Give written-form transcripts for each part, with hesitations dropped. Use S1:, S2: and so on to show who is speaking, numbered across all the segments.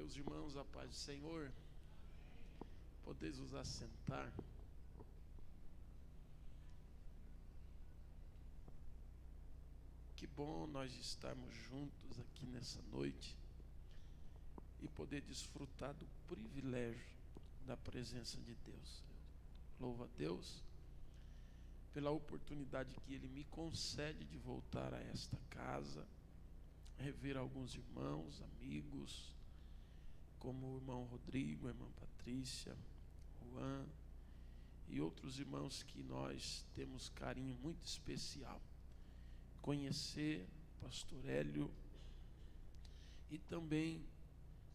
S1: Meus irmãos, a paz do Senhor, podeis vos assentar. Que bom nós estarmos juntos aqui nessa noite e poder desfrutar do privilégio da presença de Deus. Louvo a Deus pela oportunidade que Ele me concede de voltar a esta casa, rever alguns irmãos, amigos, como o irmão Rodrigo, a irmã Patrícia, Juan e outros irmãos que nós temos carinho muito especial. Conhecer pastor Hélio e também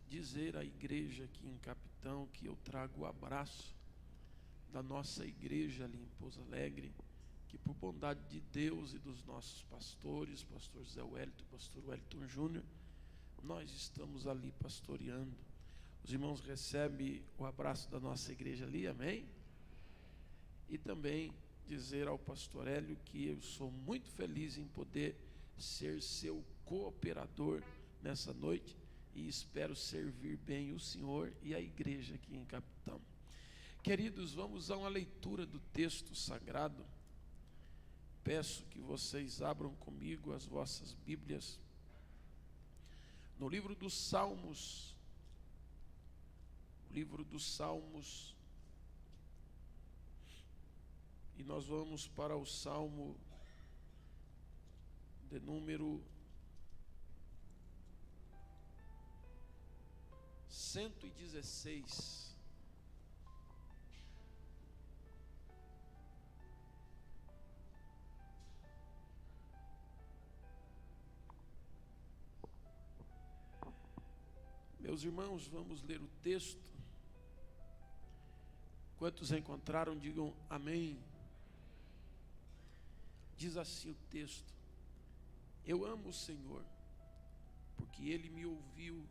S1: dizer à igreja aqui em Capitão que eu trago o abraço da nossa igreja ali em Pouso Alegre, que por bondade de Deus e dos nossos pastores, pastor Zé Wellington e pastor Wellington Júnior, nós estamos ali pastoreando. Os irmãos recebem o abraço da nossa igreja ali, amém? E também dizer ao pastor Hélio que eu sou muito feliz em poder ser seu cooperador nessa noite e espero servir bem o Senhor e a igreja aqui em Capitão. Queridos, vamos a uma leitura do texto sagrado. Peço que vocês abram comigo as vossas Bíblias no livro dos Salmos. E nós vamos para o Salmo de número 116. Meus irmãos, vamos ler o texto. Quantos encontraram, digam amém. Diz assim o texto: eu amo o Senhor, porque Ele me ouviu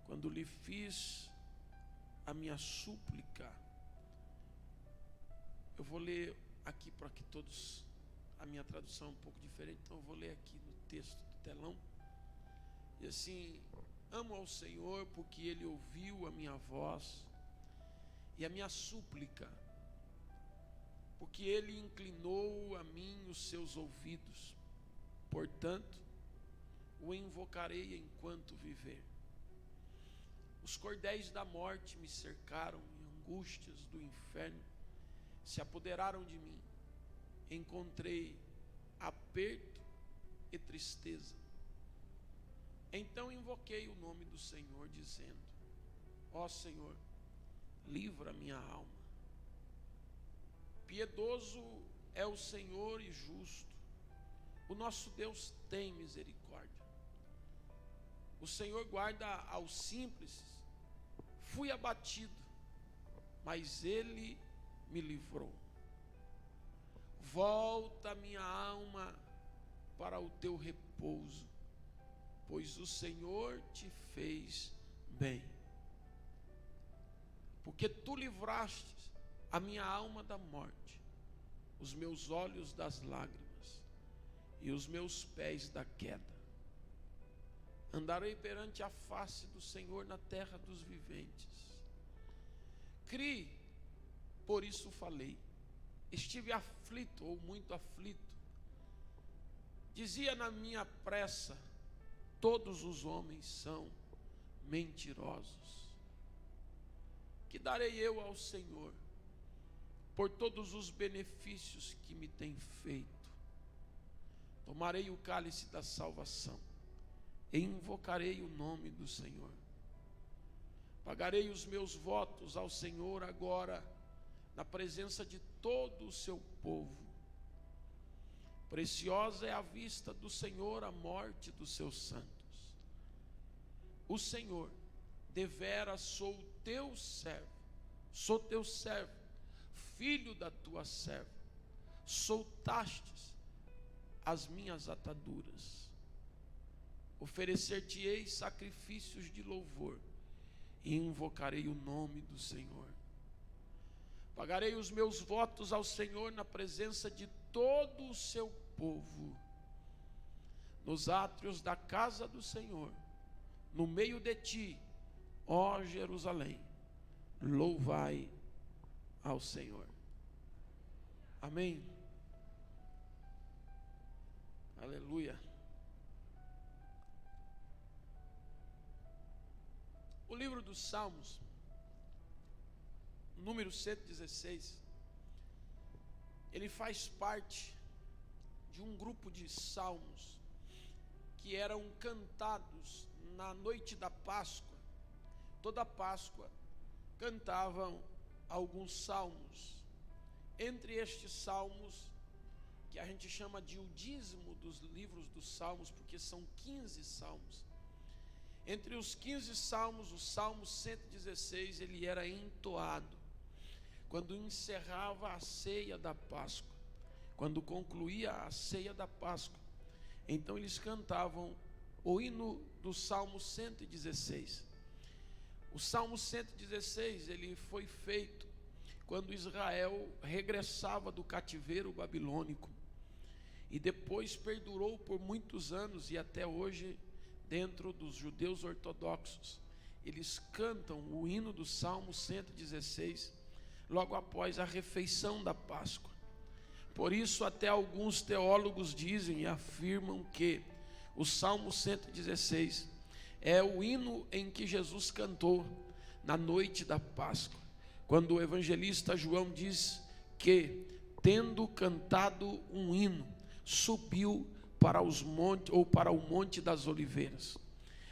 S1: quando lhe fiz a minha súplica. Eu vou ler aqui para que todos, a minha tradução é um pouco diferente, então eu vou ler aqui no texto do telão. E assim, amo ao Senhor porque Ele ouviu a minha voz e a minha súplica, porque Ele inclinou a mim os seus ouvidos. Portanto, o invocarei enquanto viver. Os cordéis da morte me cercaram e angústias do inferno se apoderaram de mim. Encontrei aperto e tristeza. Então invoquei o nome do Senhor, dizendo: ó Senhor, livra minha alma. Piedoso é o Senhor e justo. O nosso Deus tem misericórdia. O Senhor guarda aos simples. Fui abatido, mas Ele me livrou. Volta minha alma para o teu repouso, pois o Senhor te fez bem. Porque tu livraste a minha alma da morte, os meus olhos das lágrimas e os meus pés da queda. Andarei perante a face do Senhor na terra dos viventes. Criei, por isso falei. Estive aflito ou muito aflito. Dizia na minha pressa: todos os homens são mentirosos. Que darei eu ao Senhor por todos os benefícios que me tem feito? Tomarei o cálice da salvação e invocarei o nome do Senhor. Pagarei os meus votos ao Senhor agora, na presença de todo o seu povo. Preciosa é à vista do Senhor a morte dos seus santos. O Senhor, deveras sou teu servo, filho da tua serva. Soltastes as minhas ataduras. Oferecer-te-ei sacrifícios de louvor e invocarei o nome do Senhor. Pagarei os meus votos ao Senhor na presença de todo o seu povo, nos átrios da casa do Senhor, no meio de ti ó Jerusalém, louvai ao Senhor. Amém? Aleluia. O livro dos Salmos, número 116, ele faz parte de um grupo de salmos que eram cantados na noite da Páscoa. Toda Páscoa cantavam alguns salmos. Entre estes salmos, que a gente chama de o dízimo dos livros dos salmos, porque são 15 salmos. Entre os 15 salmos, o Salmo 116, ele era entoado quando encerrava a ceia da Páscoa, quando concluía a ceia da Páscoa. Então eles cantavam o hino do Salmo 116. O Salmo 116, ele foi feito quando Israel regressava do cativeiro babilônico, e depois perdurou por muitos anos, e até hoje, dentro dos judeus ortodoxos, eles cantam o hino do Salmo 116, logo após a refeição da Páscoa. Por isso, até alguns teólogos dizem e afirmam que o Salmo 116 é o hino em que Jesus cantou na noite da Páscoa, quando o evangelista João diz que, tendo cantado um hino, subiu para os montes, ou para o Monte das Oliveiras.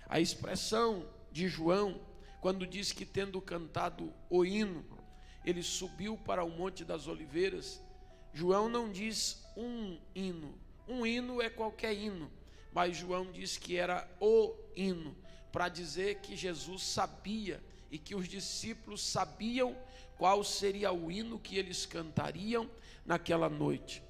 S1: A expressão de João, quando diz que, tendo cantado o hino, ele subiu para o Monte das Oliveiras, João não diz um hino. Um hino é qualquer hino, mas João diz que era o hino, para dizer que Jesus sabia e que os discípulos sabiam qual seria o hino que eles cantariam naquela noite.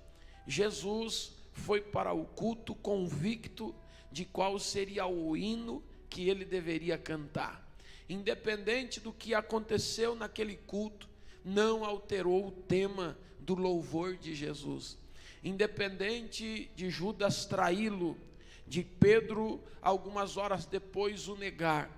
S1: Jesus foi para o culto convicto de qual seria o hino que ele deveria cantar. Independente do que aconteceu naquele culto, não alterou o tema do louvor de Jesus. Independente de Judas traí-lo, de Pedro, algumas horas depois, o negar,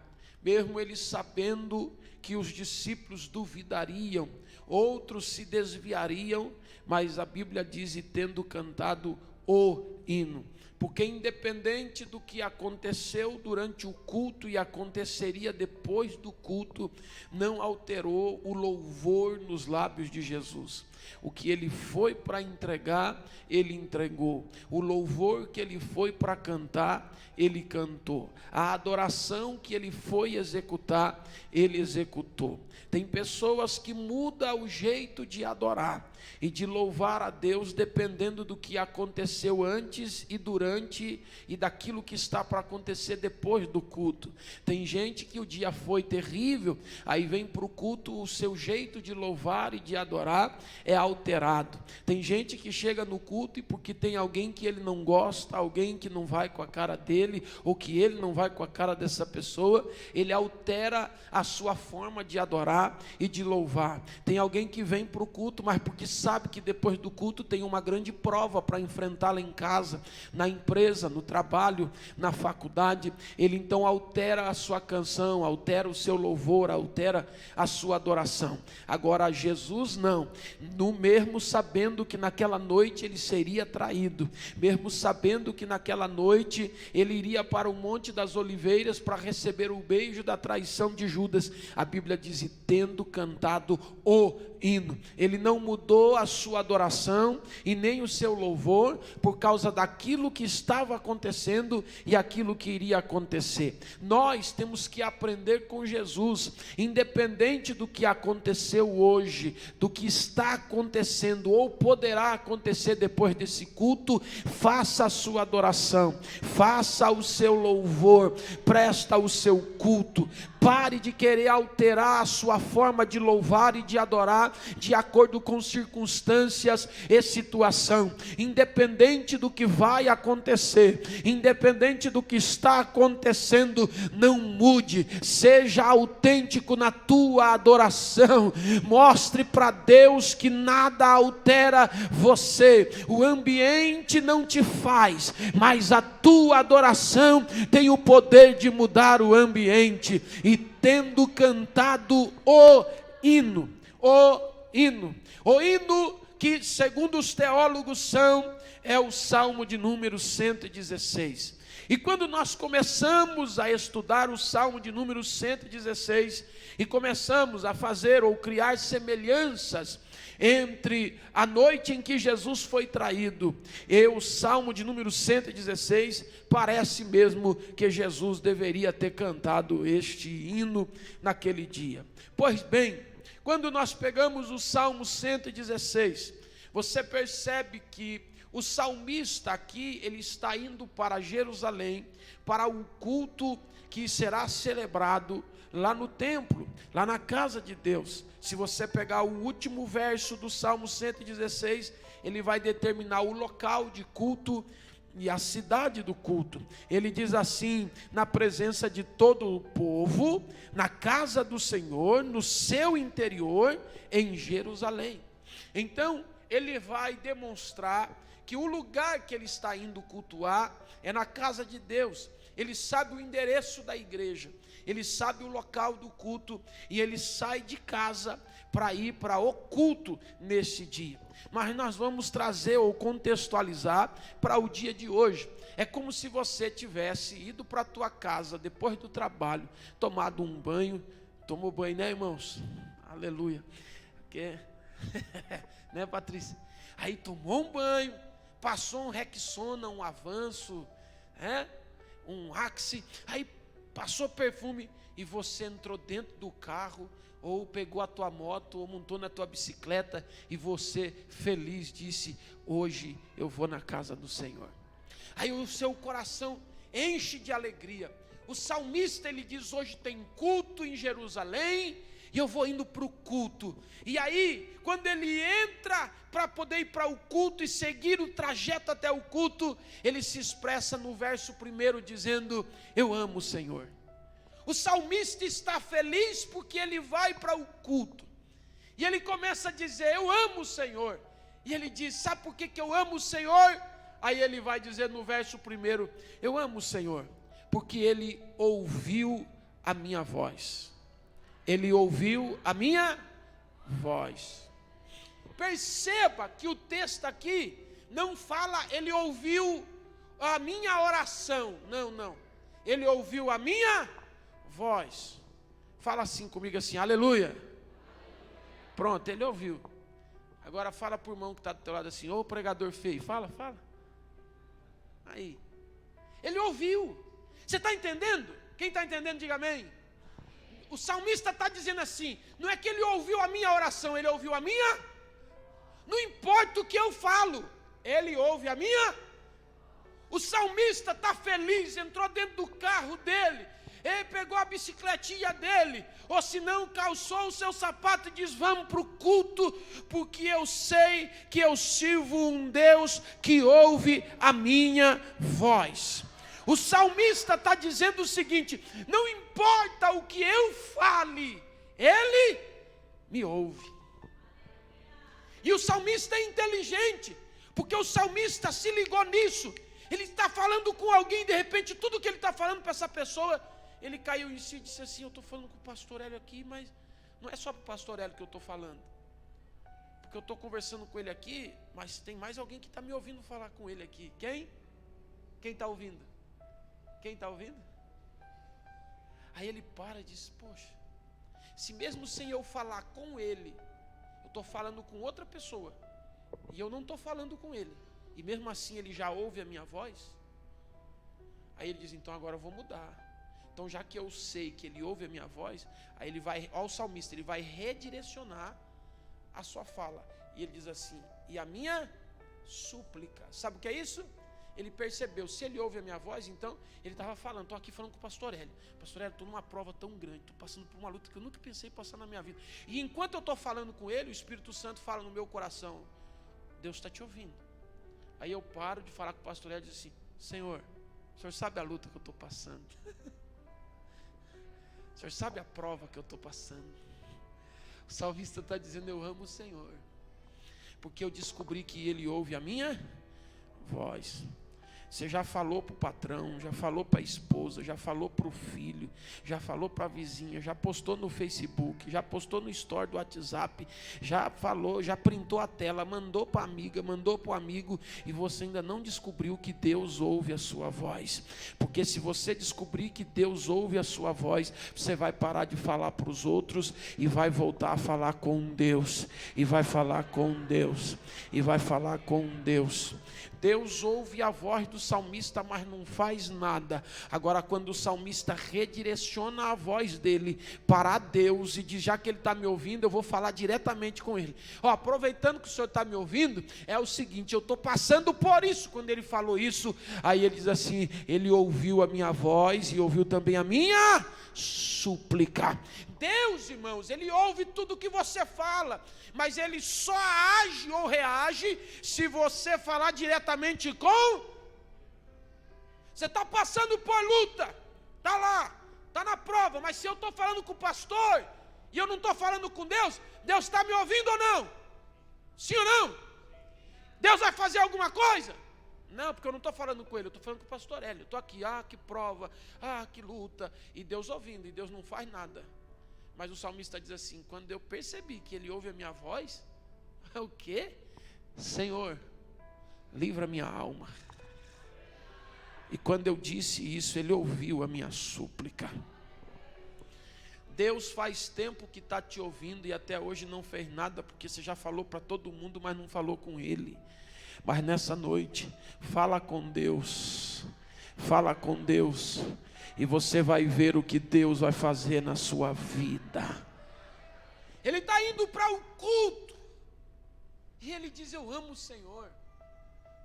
S1: mesmo ele sabendo que os discípulos duvidariam, outros se desviariam, mas a Bíblia diz, e tendo cantado o hino, porque independente do que aconteceu durante o culto e aconteceria depois do culto, não alterou o louvor nos lábios de Jesus. O que ele foi para entregar, ele entregou. O louvor que ele foi para cantar, ele cantou. A adoração que ele foi executar, ele executou. Tem pessoas que mudam o jeito de adorar e de louvar a Deus dependendo do que aconteceu antes e durante e daquilo que está para acontecer depois do culto. Tem gente que o dia foi terrível, aí vem para o culto, o seu jeito de louvar e de adorar é alterado. Tem gente que chega no culto e porque tem alguém que ele não gosta, alguém que não vai com a cara dele, ou que ele não vai com a cara dessa pessoa, ele altera a sua forma de adorar e de louvar. Tem alguém que vem para o culto, mas porque sabe que depois do culto tem uma grande prova para enfrentar lá em casa, na empresa, no trabalho, na faculdade, ele então altera a sua canção, altera o seu louvor, altera a sua adoração. Agora Jesus não, no mesmo sabendo que naquela noite ele seria traído, mesmo sabendo que naquela noite ele iria para o Monte das Oliveiras para receber o beijo da traição de Judas, a Bíblia diz, e tendo cantado o hino, ele não mudou a sua adoração e nem o seu louvor por causa daquilo que estava acontecendo e aquilo que iria acontecer. Nós temos que aprender com Jesus, independente do que aconteceu hoje, do que está acontecendo ou poderá acontecer depois desse culto, faça a sua adoração, faça o seu louvor, presta o seu culto. Pare de querer alterar a sua forma de louvar e de adorar de acordo com circunstâncias e situação. Independente do que vai acontecer acontecer, independente do que está acontecendo, não mude, seja autêntico na tua adoração, mostre para Deus que nada altera você, o ambiente não te faz, mas a tua adoração tem o poder de mudar o ambiente. E tendo cantado o hino que segundo os teólogos é o Salmo de número 116. E quando nós começamos a estudar o Salmo de número 116 e começamos a fazer ou criar semelhanças entre a noite em que Jesus foi traído e o Salmo de número 116, parece mesmo que Jesus deveria ter cantado este hino naquele dia. Pois bem, quando nós pegamos o Salmo 116, você percebe que o salmista aqui, ele está indo para Jerusalém, para o culto que será celebrado lá no templo, lá na casa de Deus. Se você pegar o último verso do Salmo 116, ele vai determinar o local de culto e a cidade do culto. Ele diz assim: na presença de todo o povo, na casa do Senhor, no seu interior, em Jerusalém. Então, ele vai demonstrar que o lugar que ele está indo cultuar é na casa de Deus. Ele sabe o endereço da igreja, ele sabe o local do culto, e ele sai de casa para ir para o culto nesse dia. Mas nós vamos trazer ou contextualizar para o dia de hoje. É como se você tivesse ido para a tua casa depois do trabalho, tomado um banho. Tomou banho, né, irmãos? Aleluia. Que... né, Patrícia? Aí tomou um banho, passou um Rexona, um Avanço, um Axe, aí passou perfume, e você entrou dentro do carro, ou pegou a tua moto, ou montou na tua bicicleta, e você feliz disse: hoje eu vou na casa do Senhor. Aí o seu coração enche de alegria. O salmista, ele diz: hoje tem culto em Jerusalém, e eu vou indo para o culto. E aí, quando ele entra para poder ir para o culto e seguir o trajeto até o culto, ele se expressa no verso 1 dizendo: eu amo o Senhor. O salmista está feliz porque ele vai para o culto. E ele começa a dizer: eu amo o Senhor. E ele diz: sabe por que eu amo o Senhor? Aí ele vai dizer no verso 1: eu amo o Senhor porque ele ouviu a minha voz. Ele ouviu a minha voz. Perceba que o texto aqui não fala ele ouviu a minha oração. Não. Ele ouviu a minha voz. Fala assim comigo assim: aleluia. Pronto, ele ouviu. Agora fala para o irmão que está do teu lado assim: ô pregador feio. Fala. Aí. Ele ouviu. Você está entendendo? Quem está entendendo, diga amém. O salmista está dizendo assim: não é que ele ouviu a minha oração, ele ouviu a minha. Não importa o que eu falo, ele ouve a minha. O salmista está feliz, entrou dentro do carro dele, ele pegou a bicicletinha dele, ou se não, calçou o seu sapato e diz: vamos para o culto, porque eu sei que eu sirvo um Deus que ouve a minha voz. O salmista está dizendo o seguinte: não importa o que eu fale, ele me ouve. E o salmista é inteligente, porque o salmista se ligou nisso. Ele está falando com alguém, de repente tudo que ele está falando para essa pessoa, ele caiu em si e disse assim: eu estou falando com o pastor Hélio aqui, mas não é só para o pastor Hélio que eu estou falando, porque eu estou conversando com ele aqui, mas tem mais alguém que está me ouvindo falar com ele aqui. Quem? Quem está ouvindo? Quem está ouvindo? Aí ele para e diz: poxa, se mesmo sem eu falar com ele, eu estou falando com outra pessoa, e eu não estou falando com ele, e mesmo assim ele já ouve a minha voz. Aí ele diz: então agora eu vou mudar. Então, já que eu sei que ele ouve a minha voz, aí ele vai, ó, o salmista, ele vai redirecionar a sua fala. E ele diz assim: e a minha súplica. Sabe o que é isso? Ele percebeu, se ele ouve a minha voz, então ele estava falando: estou aqui falando com o pastor Hélio. Pastor Hélio, estou numa prova tão grande, estou passando por uma luta que eu nunca pensei passar na minha vida. E enquanto eu estou falando com ele, o Espírito Santo fala no meu coração: Deus está te ouvindo. Aí eu paro de falar com o pastor Hélio e diz assim: Senhor, o Senhor sabe a luta que eu estou passando. O Senhor sabe a prova que eu estou passando. O salmista está dizendo, eu amo o Senhor, porque eu descobri que Ele ouve a minha voz. Você já falou para o patrão, já falou para a esposa, já falou para o filho, já falou para a vizinha, já postou no Facebook, já postou no story do WhatsApp, já falou, já printou a tela, mandou para a amiga, mandou para o amigo, e você ainda não descobriu que Deus ouve a sua voz. Porque se você descobrir que Deus ouve a sua voz, você vai parar de falar para os outros e vai voltar a falar com Deus, e vai falar com Deus, e vai falar com Deus. Deus ouve a voz do salmista, mas não faz nada. Agora, quando o salmista redireciona a voz dele para Deus e diz, já que ele está me ouvindo, eu vou falar diretamente com ele. Aproveitando que o senhor está me ouvindo, é o seguinte, eu estou passando por isso. Quando ele falou isso, aí ele diz assim, ele ouviu a minha voz e ouviu também a minha súplica. Deus, irmãos, Ele ouve tudo que você fala, mas Ele só age ou reage se você falar diretamente com. Você está passando por luta, está lá, está na prova, mas se eu estou falando com o pastor e eu não estou falando com Deus, Deus está me ouvindo ou não? Sim ou não? Deus vai fazer alguma coisa? Não, porque eu não estou falando com ele, eu estou falando com o pastor Hélio. Eu estou aqui, que prova, que luta, e Deus ouvindo, e Deus não faz nada. Mas o salmista diz assim, quando eu percebi que Ele ouve a minha voz, o quê? Senhor, livra minha alma. E quando eu disse isso, Ele ouviu a minha súplica. Deus faz tempo que está te ouvindo e até hoje não fez nada, porque você já falou para todo mundo, mas não falou com Ele. Mas nessa noite, fala com Deus, fala com Deus, e você vai ver o que Deus vai fazer na sua vida. Ele está indo para o culto, e ele diz, eu amo o Senhor,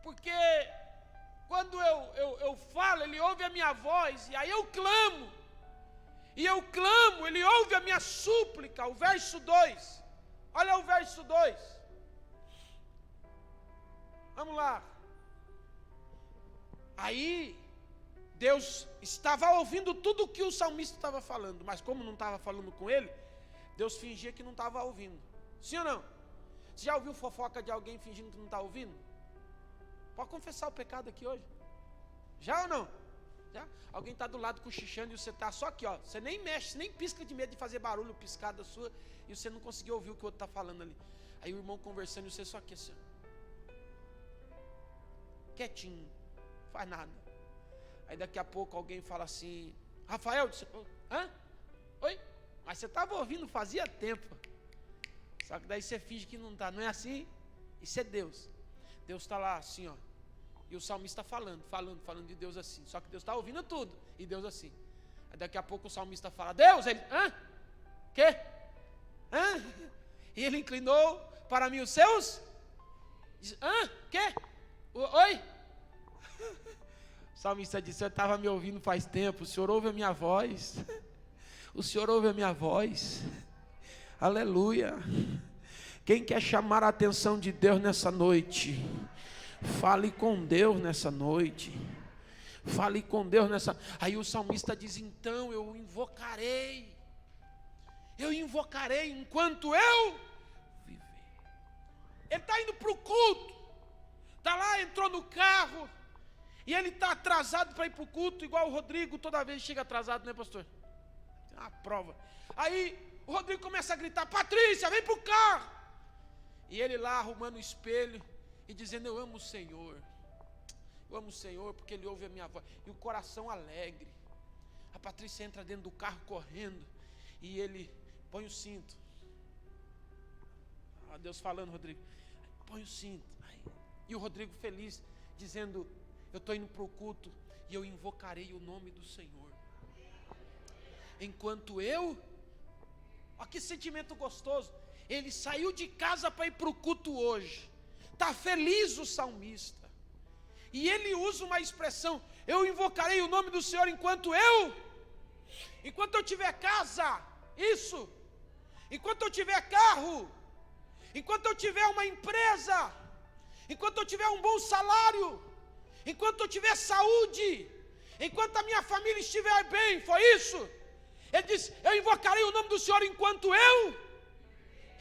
S1: porque quando eu falo, Ele ouve a minha voz, e aí eu clamo, Ele ouve a minha súplica. O verso 2, olha o verso 2, vamos lá. Aí Deus estava ouvindo tudo o que o salmista estava falando, mas como não estava falando com ele, Deus fingia que não estava ouvindo. Sim ou não? Você já ouviu fofoca de alguém fingindo que não está ouvindo? Pode confessar o pecado aqui hoje. Já ou não? Já? Alguém está do lado cochichando e você está só aqui, ó. Você nem mexe, você nem pisca de medo de fazer barulho, piscada sua, e você não conseguiu ouvir o que o outro está falando ali. Aí o irmão conversando e você só aqui assim, quietinho, não faz nada. Aí daqui a pouco alguém fala assim, Rafael, oi? Mas você estava ouvindo fazia tempo. Só que daí você finge que não está, não é assim? Isso é Deus. Deus está lá assim, ó. E o salmista falando de Deus assim. Só que Deus está ouvindo tudo. E Deus assim. Aí daqui a pouco o salmista fala, Deus, ele, quê? E ele inclinou para mim os seus, diz, quê? Oi? O salmista disse, eu estava me ouvindo faz tempo, o Senhor ouve a minha voz. O Senhor ouve a minha voz. Aleluia. Quem quer chamar a atenção de Deus nessa noite, fale com Deus nessa noite. Fale com Deus nessa. Aí o salmista diz, então eu invocarei enquanto eu viver. Ele está indo para o culto, está lá, entrou no carro, e ele está atrasado para ir para o culto, igual o Rodrigo, toda vez chega atrasado, né, pastor? Tem uma prova. Aí o Rodrigo começa a gritar, Patrícia, vem para o carro. E ele lá arrumando o espelho e dizendo, eu amo o Senhor porque Ele ouve a minha voz. E o coração alegre. A Patrícia entra dentro do carro correndo e ele põe o cinto. Deus falando, Rodrigo, põe o cinto. E o Rodrigo feliz, dizendo, eu estou indo para o culto e eu invocarei o nome do Senhor. Enquanto eu, olha que sentimento gostoso. Ele saiu de casa para ir para o culto hoje. Está feliz o salmista. E ele usa uma expressão, eu invocarei o nome do Senhor enquanto eu tiver casa, isso, enquanto eu tiver carro, enquanto eu tiver uma empresa, enquanto eu tiver um bom salário, enquanto eu tiver saúde, enquanto a minha família estiver bem, foi isso? Ele disse, eu invocarei o nome do Senhor enquanto eu.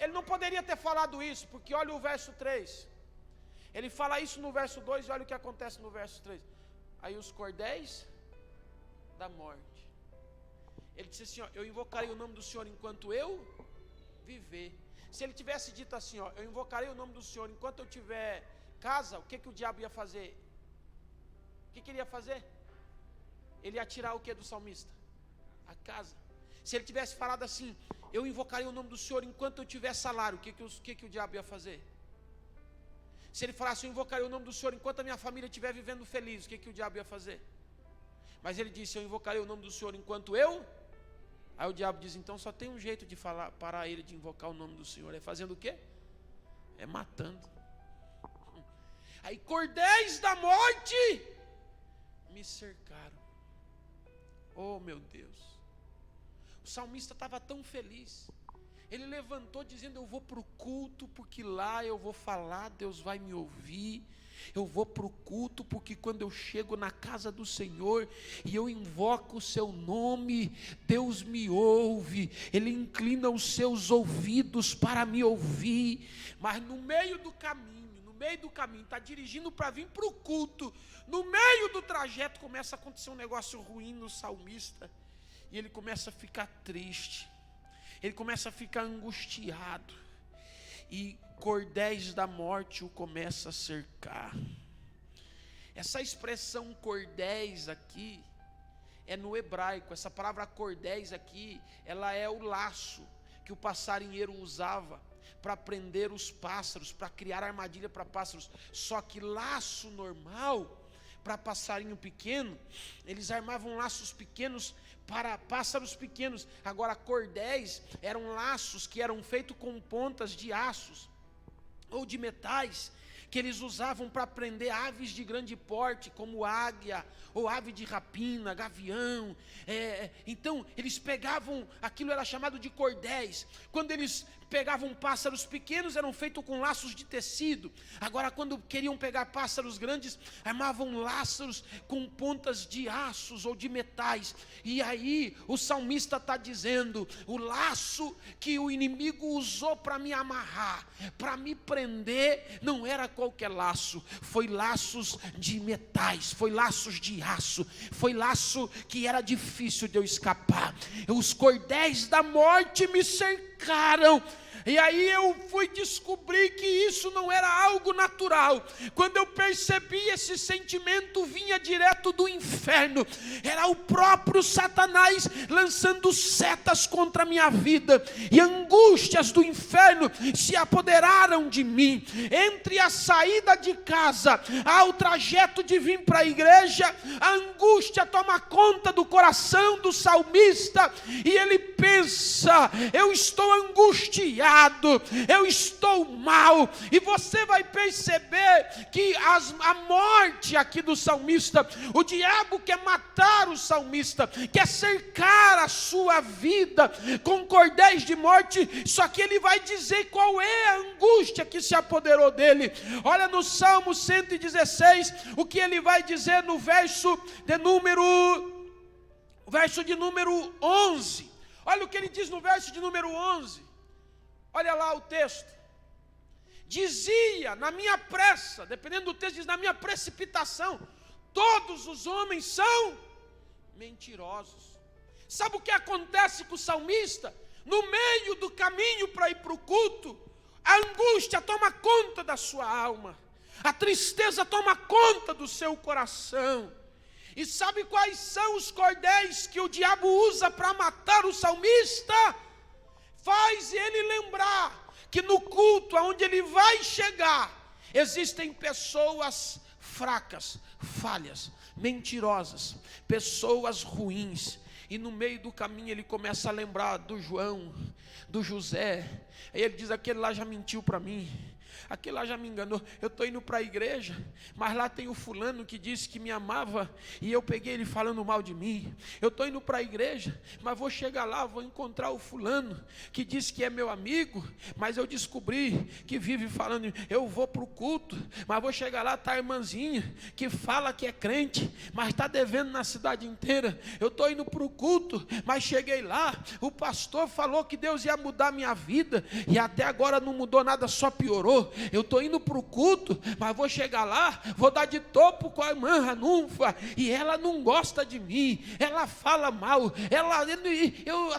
S1: Ele não poderia ter falado isso, porque olha o verso 3. Ele fala isso no verso 2 e olha o que acontece no verso 3. Aí os cordéis da morte. Ele disse assim, ó, eu invocarei o nome do Senhor enquanto eu viver. Se ele tivesse dito assim, ó, eu invocarei o nome do Senhor enquanto eu tiver casa, o que o diabo ia fazer? O que ele ia fazer? Ele ia tirar o que do salmista? A casa. Se ele tivesse falado assim, eu invocarei o nome do Senhor enquanto eu tiver salário, o que o diabo ia fazer? Se ele falasse, eu invocarei o nome do Senhor enquanto a minha família estiver vivendo feliz, o que o diabo ia fazer? Mas ele disse, eu invocarei o nome do Senhor enquanto eu. Aí o diabo diz, então só tem um jeito de parar ele de invocar o nome do Senhor. É fazendo o quê? É matando. Aí cordéis da morte me cercaram. Oh meu Deus. O salmista estava tão feliz. Ele levantou dizendo, eu vou para o culto, porque lá eu vou falar, Deus vai me ouvir. Eu vou para o culto, porque quando eu chego na casa do Senhor, e eu invoco o seu nome, Deus me ouve, Ele inclina os seus ouvidos para me ouvir. Mas no meio do caminho, está dirigindo para vir para o culto, no meio do trajeto começa a acontecer um negócio ruim no salmista, e ele começa a ficar triste, ele começa a ficar angustiado, e cordéis da morte o começa a cercar. Essa expressão cordéis aqui é no hebraico. Essa palavra cordéis aqui, ela é o laço que o passarinheiro usava para prender os pássaros, para criar armadilha para pássaros. Só que laço normal para passarinho pequeno, eles armavam laços pequenos para pássaros pequenos. Agora cordéis eram laços que eram feitos com pontas de aços ou de metais, que eles usavam para prender aves de grande porte, como águia, ou ave de rapina, gavião. Então, eles pegavam, aquilo era chamado de cordéis. Quando eles pegavam pássaros pequenos, eram feitos com laços de tecido. Agora, quando queriam pegar pássaros grandes, armavam laços com pontas de aços ou de metais. E aí, o salmista está dizendo, o laço que o inimigo usou para me amarrar, para me prender, não era qualquer laço, foi laços de metais, foi laços de aço, foi laço que era difícil de eu escapar. Os cordéis da morte me cercaram. E aí eu fui descobrir que isso não era algo natural. Quando eu percebi, esse sentimento vinha direto do inferno. Era o próprio Satanás lançando setas contra a minha vida. E angústias do inferno se apoderaram de mim. Entre a saída de casa ao trajeto de vir para a igreja, a angústia toma conta do coração do salmista. E ele pensa, eu estou angustiado, eu estou mal. E você vai perceber que a morte aqui do salmista, o diabo quer matar o salmista, quer cercar a sua vida com cordéis de morte. Só que ele vai dizer qual é a angústia que se apoderou dele. Olha no Salmo 116, o que ele vai dizer no verso de número 11. Olha o que ele diz no verso de número 11. Olha lá o texto. Dizia, na minha pressa, dependendo do texto, diz, na minha precipitação, todos os homens são mentirosos. Sabe o que acontece com o salmista? No meio do caminho para ir para o culto, a angústia toma conta da sua alma, a tristeza toma conta do seu coração. E sabe quais são os cordéis que o diabo usa para matar o salmista? Faz ele lembrar que no culto aonde ele vai chegar, existem pessoas fracas, falhas, mentirosas, pessoas ruins. E no meio do caminho ele começa a lembrar do João, do José. Aí ele diz, aquele lá já mentiu para mim, Aquele lá já me enganou. Eu estou indo para a igreja, mas lá tem o fulano que disse que me amava e eu peguei ele falando mal de mim. Eu estou indo para a igreja, mas vou chegar lá, vou encontrar o fulano que disse que é meu amigo, mas eu descobri que vive falando. Eu vou para o culto, mas vou chegar lá, está a irmãzinha que fala que é crente, mas está devendo na cidade inteira. Eu estou indo para o culto, mas cheguei lá, o pastor falou que Deus ia mudar minha vida e até agora não mudou nada, só piorou. Eu estou indo para o culto, mas vou chegar lá, vou dar de topo com a irmã Ranunfa, e ela não gosta de mim, ela fala mal,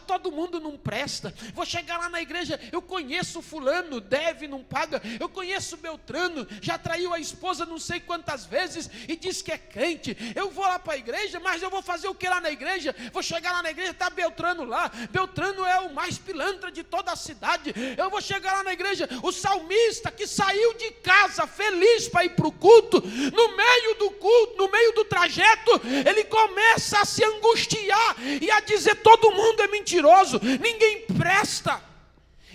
S1: todo mundo não presta. Vou chegar lá na igreja, eu conheço fulano, deve, não paga, eu conheço Beltrano, já traiu a esposa não sei quantas vezes, e diz que é crente. Eu vou lá para a igreja, mas eu vou fazer o que lá na igreja? Vou chegar lá na igreja, está Beltrano lá, Beltrano é o mais pilantra de toda a cidade. Eu vou chegar lá na igreja, o salmista que saiu de casa feliz para ir para o culto, no meio do culto, no meio do trajeto, ele começa a se angustiar e a dizer: todo mundo é mentiroso, ninguém presta.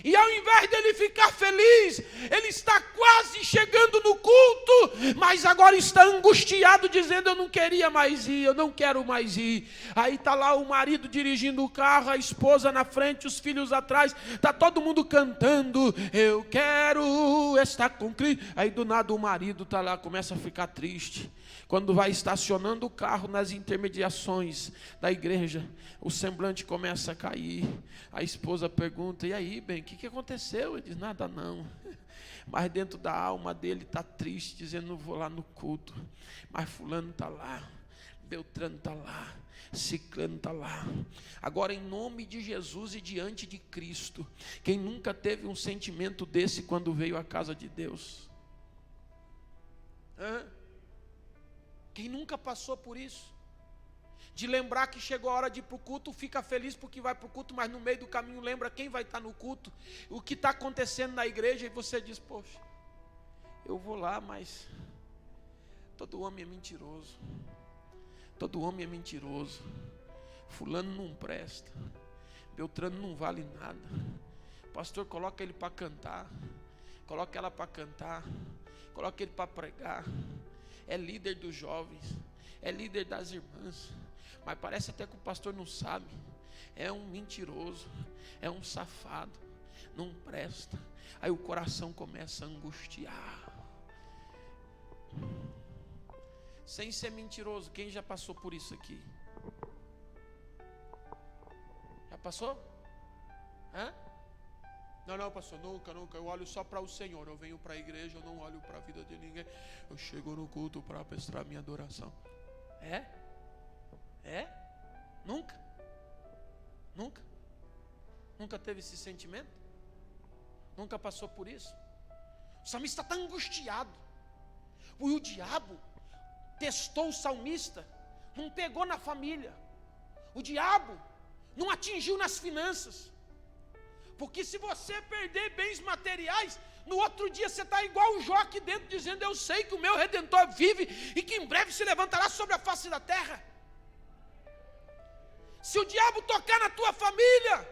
S1: E ao invés dele ficar feliz, ele está quase chegando no culto, mas agora está angustiado, dizendo: eu não queria mais ir, eu não quero mais ir. Aí está lá o marido dirigindo o carro, a esposa na frente, os filhos atrás, está todo mundo cantando: eu quero estar com Cristo. Aí do nada o marido está lá, começa a ficar triste. Quando vai estacionando o carro nas intermediações da igreja, o semblante começa a cair. A esposa pergunta: e aí, bem, o que aconteceu? Ele diz: nada não. Mas dentro da alma dele está triste, dizendo: não vou lá no culto. Mas fulano está lá, Beltrano está lá, Ciclano está lá. Agora, em nome de Jesus e diante de Cristo, quem nunca teve um sentimento desse quando veio à casa de Deus? Quem nunca passou por isso? De lembrar que chegou a hora de ir para o culto, fica feliz porque vai para o culto, mas no meio do caminho lembra quem vai estar no culto, o que está acontecendo na igreja, e você diz: poxa, eu vou lá, mas todo homem é mentiroso. Todo homem é mentiroso. Fulano não presta, Beltrano não vale nada. Pastor, coloca ele para cantar, coloca ela para cantar, coloca ele para pregar. É líder dos jovens, é líder das irmãs, mas parece até que o pastor não sabe. É um mentiroso, é um safado, não presta. Aí o coração começa a angustiar. Sem ser mentiroso, quem já passou por isso aqui? Já passou? Não, pastor, nunca. Eu olho só para o Senhor. Eu venho para a igreja, eu não olho para a vida de ninguém. Eu chego no culto para prestar minha adoração. Nunca? Nunca teve esse sentimento? Nunca passou por isso? O salmista está angustiado. O diabo testou o salmista, não pegou na família. O diabo não atingiu nas finanças. Porque se você perder bens materiais, no outro dia você está igual o Jó aqui dentro, dizendo: eu sei que o meu Redentor vive e que em breve se levantará sobre a face da terra. Se o diabo tocar na tua família,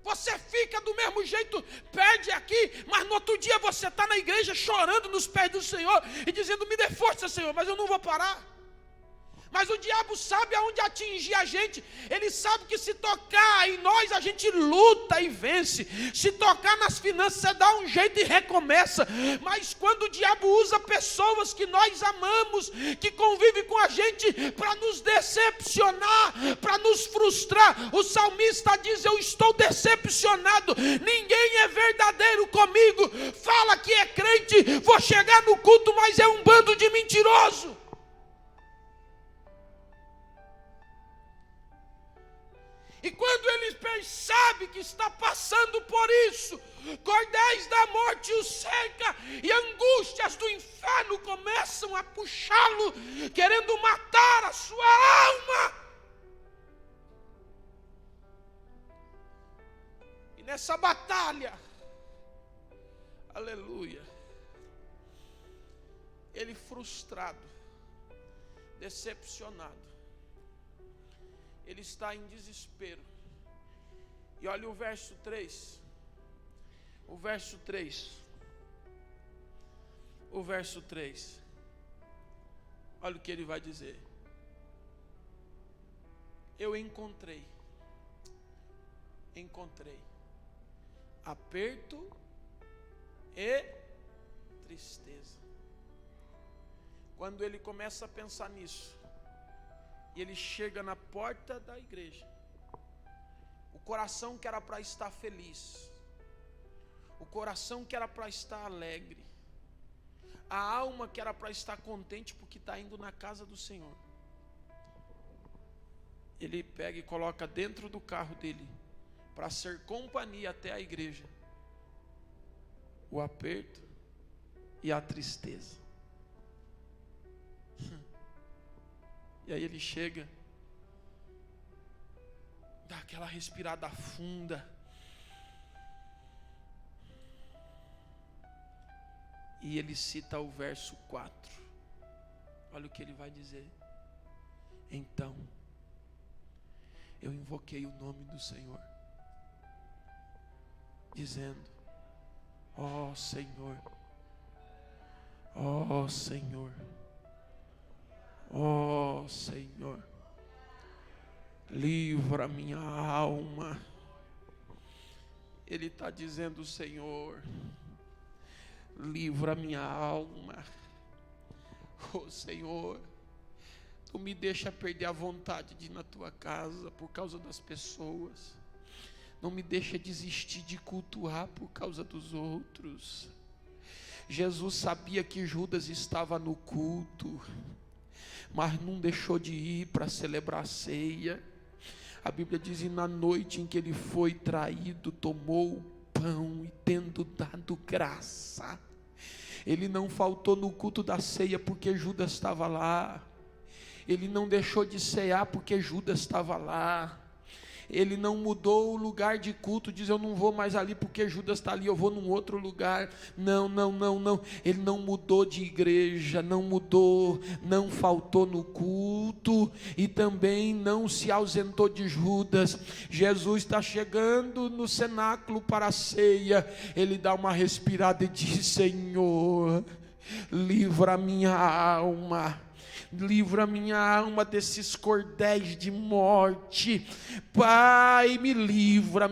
S1: você fica do mesmo jeito, perde aqui, mas no outro dia você está na igreja chorando nos pés do Senhor e dizendo: me dê força, Senhor, mas eu não vou parar. Mas o diabo sabe aonde atingir a gente. Ele sabe que se tocar em nós, a gente luta e vence. Se tocar nas finanças, você dá um jeito e recomeça. Mas quando o diabo usa pessoas que nós amamos, que convivem com a gente, para nos decepcionar, para nos frustrar, o salmista diz: eu estou decepcionado, ninguém é verdadeiro comigo. Fala que é crente, vou chegar no culto, mas é um bando de mentiroso. E quando ele percebe que está passando por isso, cordéis da morte o cerca e angústias do inferno começam a puxá-lo, querendo matar a sua alma. E nessa batalha, aleluia, ele frustrado, decepcionado, ele está em desespero. E olha o verso 3. O verso 3. o verso 3. Olha o que ele vai dizer. Eu encontrei aperto e tristeza. Quando ele começa a pensar nisso, e ele chega na porta da igreja, o coração que era para estar feliz, o coração que era para estar alegre, a alma que era para estar contente porque está indo na casa do Senhor, ele pega e coloca dentro do carro dele, para ser companhia até a igreja, o aperto e a tristeza. E aí ele chega, dá aquela respirada funda, e ele cita o verso 4. Olha o que ele vai dizer. Então eu invoquei o nome do Senhor, dizendo: ó Senhor, ó Senhor, ó Senhor, livra minha alma. Ele está dizendo: Senhor, livra minha alma. Oh Senhor, Tu me deixa perder a vontade de ir na Tua casa por causa das pessoas. Não me deixa desistir de cultuar por causa dos outros. Jesus sabia que Judas estava no culto, mas não deixou de ir para celebrar a ceia. A Bíblia diz: e na noite em que ele foi traído, tomou o pão e tendo dado graça. Ele não faltou no culto da ceia porque Judas estava lá. Ele não deixou de cear porque Judas estava lá. Ele não mudou o lugar de culto, diz: eu não vou mais ali porque Judas está ali, eu vou num outro lugar. Não. Ele não mudou de igreja, não mudou, não faltou no culto e também não se ausentou de Judas. Jesus está chegando no cenáculo para a ceia. Ele dá uma respirada e diz: Senhor, livra a minha alma. Livra minha alma desses cordéis de morte. Pai, me livra.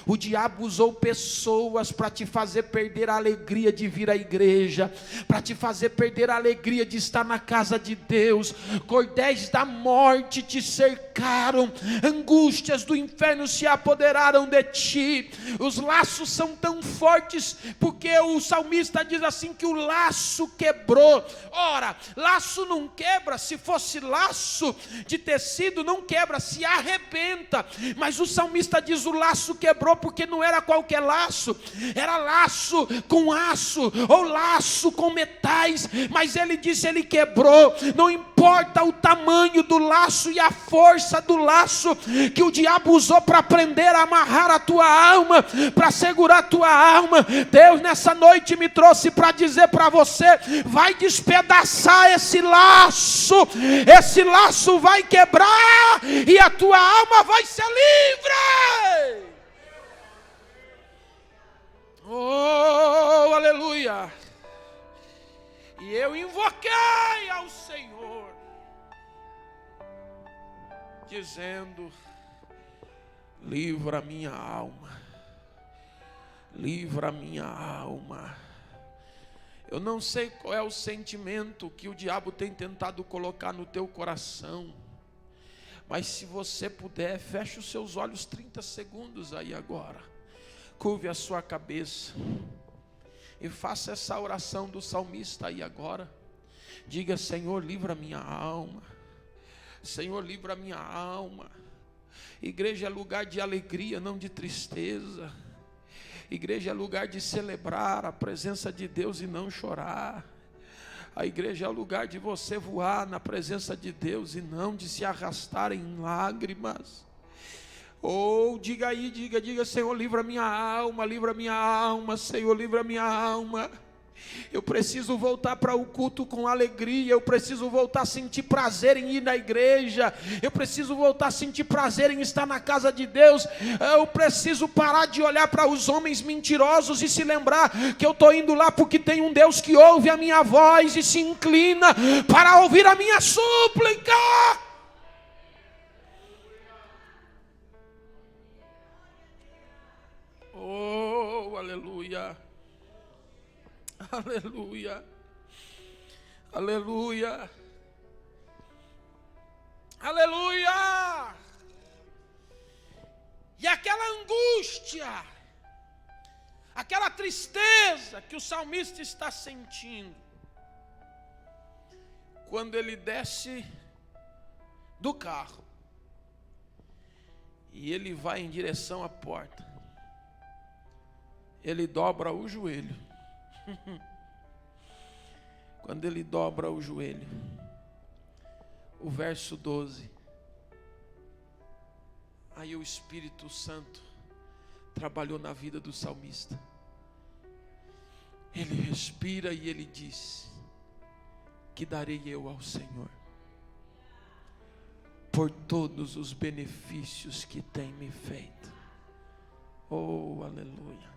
S1: O diabo usou pessoas para te fazer perder a alegria de vir à igreja, para te fazer perder a alegria de estar na casa de Deus. Cordéis da morte te cercaram, angústias do inferno se apoderaram de ti. Os laços são tão fortes, porque o salmista diz assim, que o laço quebrou. Ora, laço não quebra. Se fosse laço de tecido, não quebra, se arrebenta. Mas o salmista diz: o laço quebrou, porque não era qualquer laço, era laço com aço, ou laço com metais. Mas ele disse: ele quebrou. Não importa o tamanho do laço e a força do laço que o diabo usou para prender, amarrar a tua alma, para segurar a tua alma. Deus nessa noite me trouxe para dizer para você: vai despedaçar esse laço vai quebrar e a tua alma vai ser livre. Oh, aleluia. E eu invoquei ao Senhor, dizendo: livra minha alma, livra minha alma. Eu não sei qual é o sentimento que o diabo tem tentado colocar no teu coração, mas se você puder, feche os seus olhos 30 segundos aí agora, curve a sua cabeça e faça essa oração do salmista aí agora. Diga: Senhor, livra minha alma. Senhor, livra minha alma. Igreja é lugar de alegria, não de tristeza. Igreja é lugar de celebrar a presença de Deus e não chorar. A igreja é o lugar de você voar na presença de Deus e não de se arrastar em lágrimas. Ou diga aí, diga: Senhor, livra minha alma, Senhor, livra minha alma. Eu preciso voltar para o culto com alegria. Eu preciso voltar a sentir prazer em ir na igreja. Eu preciso voltar a sentir prazer em estar na casa de Deus. Eu preciso parar de olhar para os homens mentirosos e se lembrar que eu estou indo lá porque tem um Deus que ouve a minha voz e se inclina para ouvir a minha súplica. Oh, aleluia. Aleluia, aleluia, aleluia. E aquela angústia, aquela tristeza que o salmista está sentindo, quando ele desce do carro e ele vai em direção à porta, ele dobra o joelho. Quando ele dobra o joelho, o verso 12, aí o Espírito Santo trabalhou na vida do salmista. Ele respira e ele diz: que darei eu ao Senhor por todos os benefícios que tem me feito. Oh, aleluia.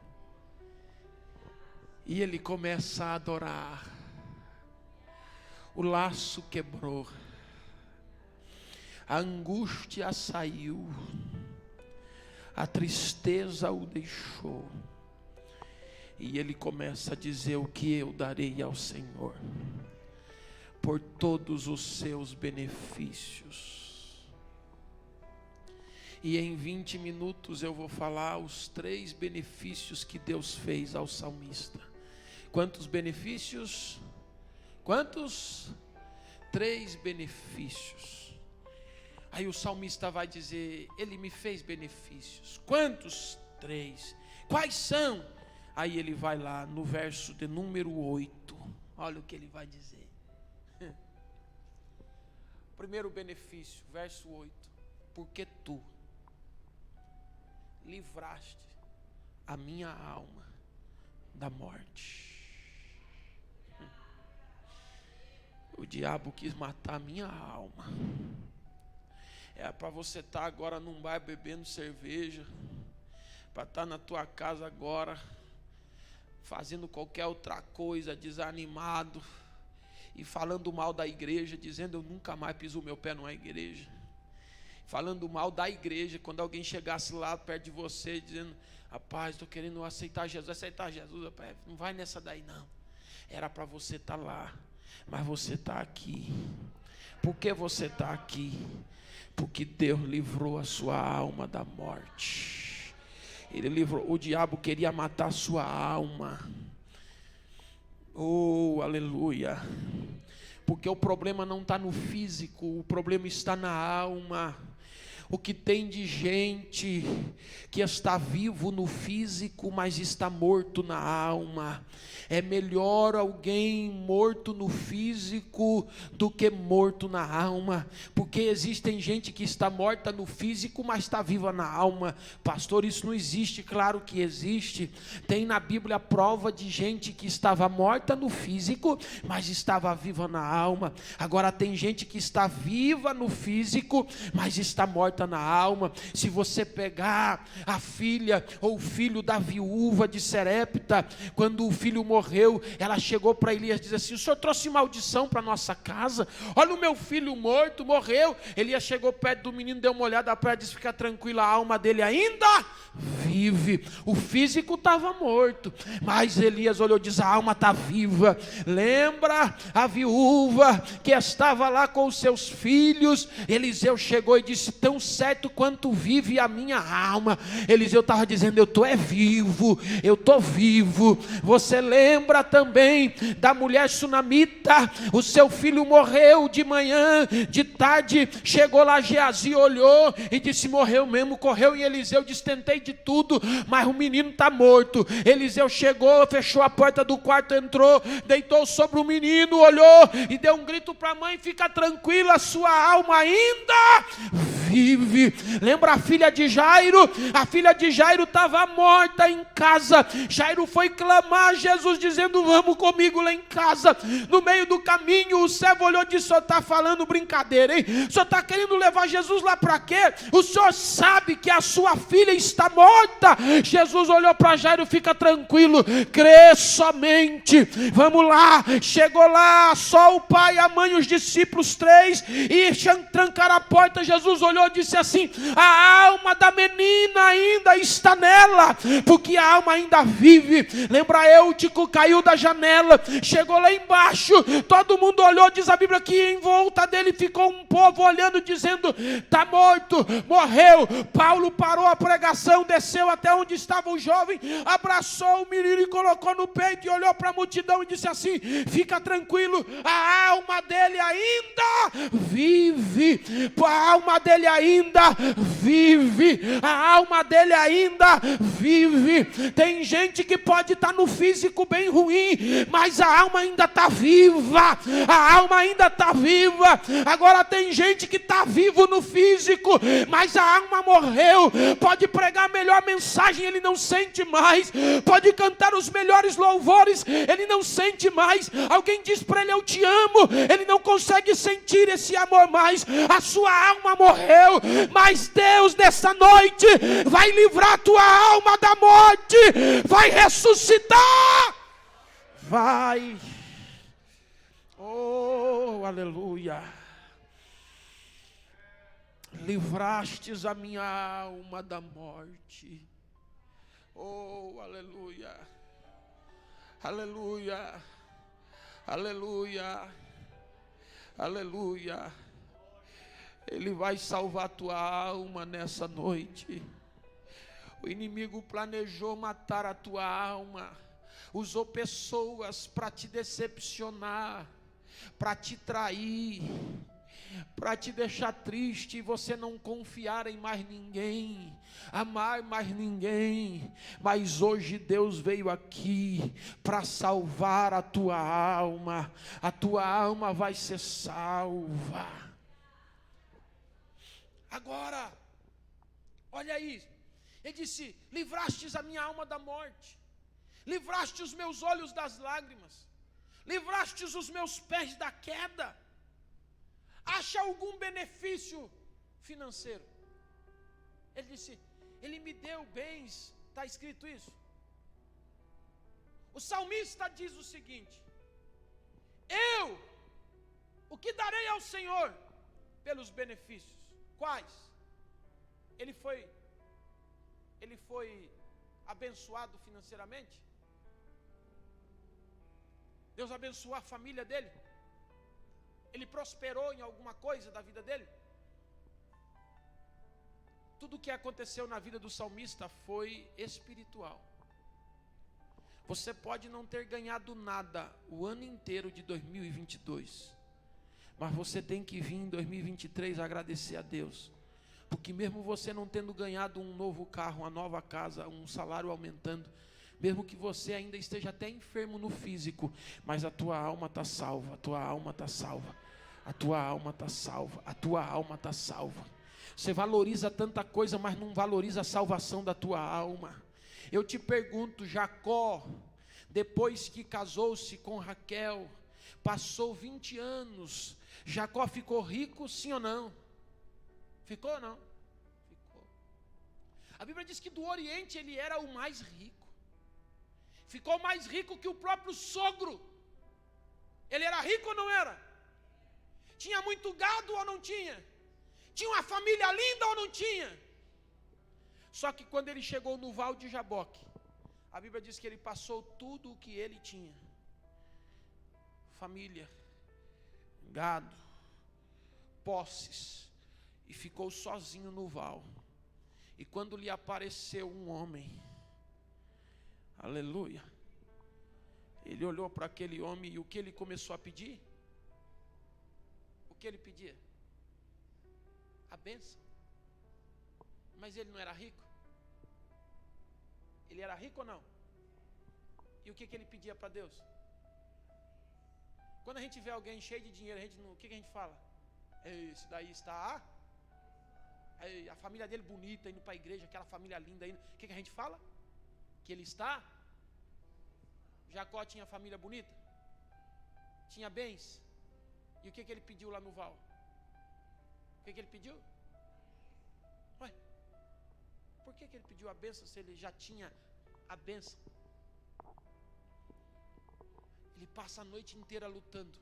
S1: E ele começa a adorar. O laço quebrou, a angústia saiu, a tristeza o deixou, e ele começa a dizer: o que eu darei ao Senhor por todos os seus benefícios. E em 20 minutos eu vou falar os 3 benefícios que Deus fez ao salmista. Quantos benefícios? Quantos? 3 benefícios. Aí o salmista vai dizer: ele me fez benefícios. Quantos? 3. Quais são? Aí ele vai lá no verso de número 8. Olha o que ele vai dizer. Primeiro benefício, verso 8. Porque tu livraste a minha alma da morte. O diabo quis matar a minha alma. É para você estar agora num bar bebendo cerveja, para estar na tua casa agora fazendo qualquer outra coisa, desanimado e falando mal da igreja, dizendo: eu nunca mais piso o meu pé numa igreja. Falando mal da igreja, quando alguém chegasse lá perto de você, dizendo: rapaz, estou querendo aceitar Jesus, rapaz, não vai nessa daí não. Era para você estar lá, mas você está aqui. Por que você está aqui? Porque Deus livrou a sua alma da morte. Ele livrou. O diabo queria matar a sua alma. Oh, aleluia. Porque o problema não está no físico, o problema está na alma. O que tem de gente que está vivo no físico, mas está morto na alma. É melhor alguém morto no físico do que morto na alma, porque existem gente que está morta no físico, mas está viva na alma. Pastor, isso não existe. Claro que existe. Tem na Bíblia prova de gente que estava morta no físico, mas estava viva na alma. Agora tem gente que está viva no físico, mas está morta na alma. Se você pegar a filha ou o filho da viúva de Serepta, quando o filho morreu, ela chegou para Elias e disse assim: o senhor trouxe maldição para nossa casa? Olha, o meu filho morto, morreu. Elias chegou perto do menino, deu uma olhada para ela, disse: fica tranquila, a alma dele ainda vive. O físico estava morto, mas Elias olhou e disse: a alma está viva. Lembra a viúva que estava lá com os seus filhos? Eliseu chegou e disse: tão certo quanto vive a minha alma. Eliseu estava dizendo: eu estou vivo, eu estou vivo. Você lembra também da mulher sunamita? O seu filho morreu de manhã, de tarde chegou lá Geazi, olhou e disse: morreu mesmo. Correu em Eliseu, disse: tentei de tudo, mas o menino está morto. Eliseu chegou, fechou a porta do quarto, entrou, deitou sobre o menino, olhou e deu um grito para a mãe: fica tranquila, sua alma ainda vive. Lembra a filha de Jairo? A filha de Jairo estava morta em casa. Jairo foi clamar a Jesus dizendo: vamos comigo lá em casa. No meio do caminho o servo olhou e disse: o senhor está falando brincadeira, hein? O senhor está querendo levar Jesus lá para quê? O senhor sabe que a sua filha está morta. Jesus olhou para Jairo: fica tranquilo, crê somente. Vamos lá. Chegou lá, só o pai, a mãe e os discípulos 3, e trancaram a porta. Jesus olhou e disse assim: a alma da menina ainda está nela, porque a alma ainda vive. Lembra Eutico, caiu da janela, chegou lá embaixo, todo mundo olhou, diz a Bíblia que em volta dele ficou um povo olhando, dizendo: está morto, morreu. Paulo parou a pregação, desceu até onde estava o jovem, abraçou o menino e colocou no peito, e olhou para a multidão e disse assim: fica tranquilo, a alma dele ainda vive. A alma dele ainda vive. A alma dele ainda vive. Tem gente que pode estar no físico bem ruim, mas a alma ainda está viva. A alma ainda está viva. Agora tem gente que está vivo no físico, mas a alma morreu. Pode pregar a melhor mensagem, ele não sente mais. Pode cantar os melhores louvores, ele não sente mais. Alguém diz para ele: eu te amo, ele não consegue sentir esse amor mais. A sua alma morreu, mas Deus nessa noite vai livrar a tua alma da morte, vai ressuscitar, vai. Oh, aleluia. Livrastes a minha alma da morte. Oh, aleluia. Aleluia. Aleluia. Aleluia. Ele vai salvar a tua alma nessa noite. O inimigo planejou matar a tua alma, usou pessoas para te decepcionar, para te trair, para te deixar triste e você não confiar em mais ninguém, amar mais ninguém. Mas hoje Deus veio aqui para salvar a tua alma vai ser salva. Agora, olha aí, ele disse: livrastes a minha alma da morte, livraste os meus olhos das lágrimas, livraste os meus pés da queda. Acha algum benefício financeiro? Ele disse: ele me deu bens, está escrito isso. O salmista diz o seguinte: o que darei ao Senhor pelos benefícios? Quais? Ele foi abençoado financeiramente? Deus abençoou a família dele? Ele prosperou em alguma coisa da vida dele? Tudo o que aconteceu na vida do salmista foi espiritual. Você pode não ter ganhado nada o ano inteiro de 2022, mas você tem que vir em 2023 agradecer a Deus, porque mesmo você não tendo ganhado um novo carro, uma nova casa, um salário aumentando, mesmo que você ainda esteja até enfermo no físico, mas a tua alma está salva, a tua alma está salva, a tua alma está salva, a tua alma está salva. Você valoriza tanta coisa, mas não valoriza a salvação da tua alma. Eu te pergunto, Jacó, depois que casou-se com Raquel, passou 20 anos, Jacó ficou rico, sim ou não? Ficou ou não? Ficou. A Bíblia diz que do Oriente ele era o mais rico. Ficou mais rico que o próprio sogro. Ele era rico ou não era? Tinha muito gado ou não tinha? Tinha uma família linda ou não tinha? Só que quando ele chegou no Val de Jaboque, a Bíblia diz que ele passou tudo o que ele tinha. Família, gado, posses, e ficou sozinho no val. E quando lhe apareceu um homem, aleluia, ele olhou para aquele homem e o que ele começou a pedir? O que ele pedia? A bênção. Mas ele não era rico? Ele era rico ou não? E o que ele pedia para Deus? Quando a gente vê alguém cheio de dinheiro, o que a gente fala? Esse daí está Aí, a família dele bonita, indo para a igreja, aquela família linda. O que a gente fala? Que ele está? Jacó tinha família bonita? Tinha bens? E o que ele pediu lá no val? O que ele pediu? Ué, por que ele pediu a bênção se ele já tinha a bênção? Ele passa a noite inteira lutando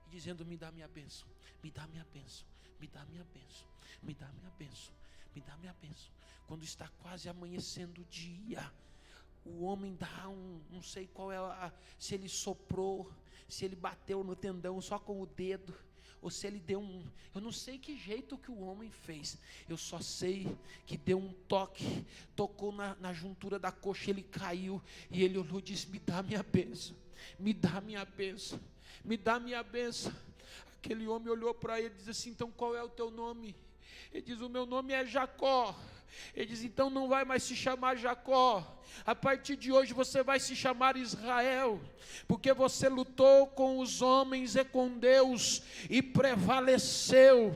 S1: e dizendo: me dá minha bênção, me dá minha bênção, me dá minha bênção, me dá minha bênção, me dá minha bênção. Quando está quase amanhecendo o dia, o homem dá não sei qual é se ele soprou, se ele bateu no tendão só com o dedo, ou se ele deu eu não sei que jeito que o homem fez, eu só sei que deu um toque, tocou na juntura da coxa, ele caiu, e ele olhou e disse: me dá minha bênção, me dá minha bênção, me dá minha bênção. Aquele homem olhou para ele e disse assim: então qual é o teu nome? Ele diz: o meu nome é Jacó. Ele diz: então não vai mais se chamar Jacó, a partir de hoje você vai se chamar Israel, porque você lutou com os homens e com Deus, e prevaleceu,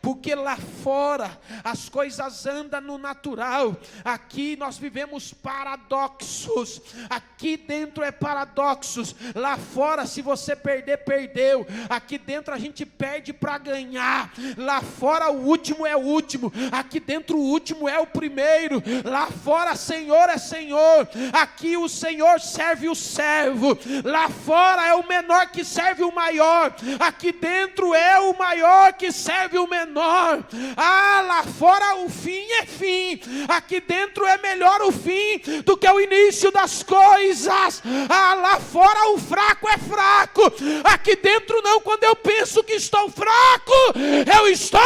S1: porque lá fora as coisas andam no natural, aqui nós vivemos paradoxos, aqui dentro é paradoxos, lá fora se você perder, perdeu, aqui dentro a gente perde para ganhar, lá fora o último é o último, aqui dentro o último é o primeiro, lá fora Senhor é Senhor, aqui o Senhor serve o servo, lá fora é o menor que serve o maior, aqui dentro é o maior que serve o menor. Lá fora o fim é fim, aqui dentro é melhor o fim do que o início das coisas. Lá fora o fraco é fraco, aqui dentro não. Quando eu penso que estou fraco, eu estou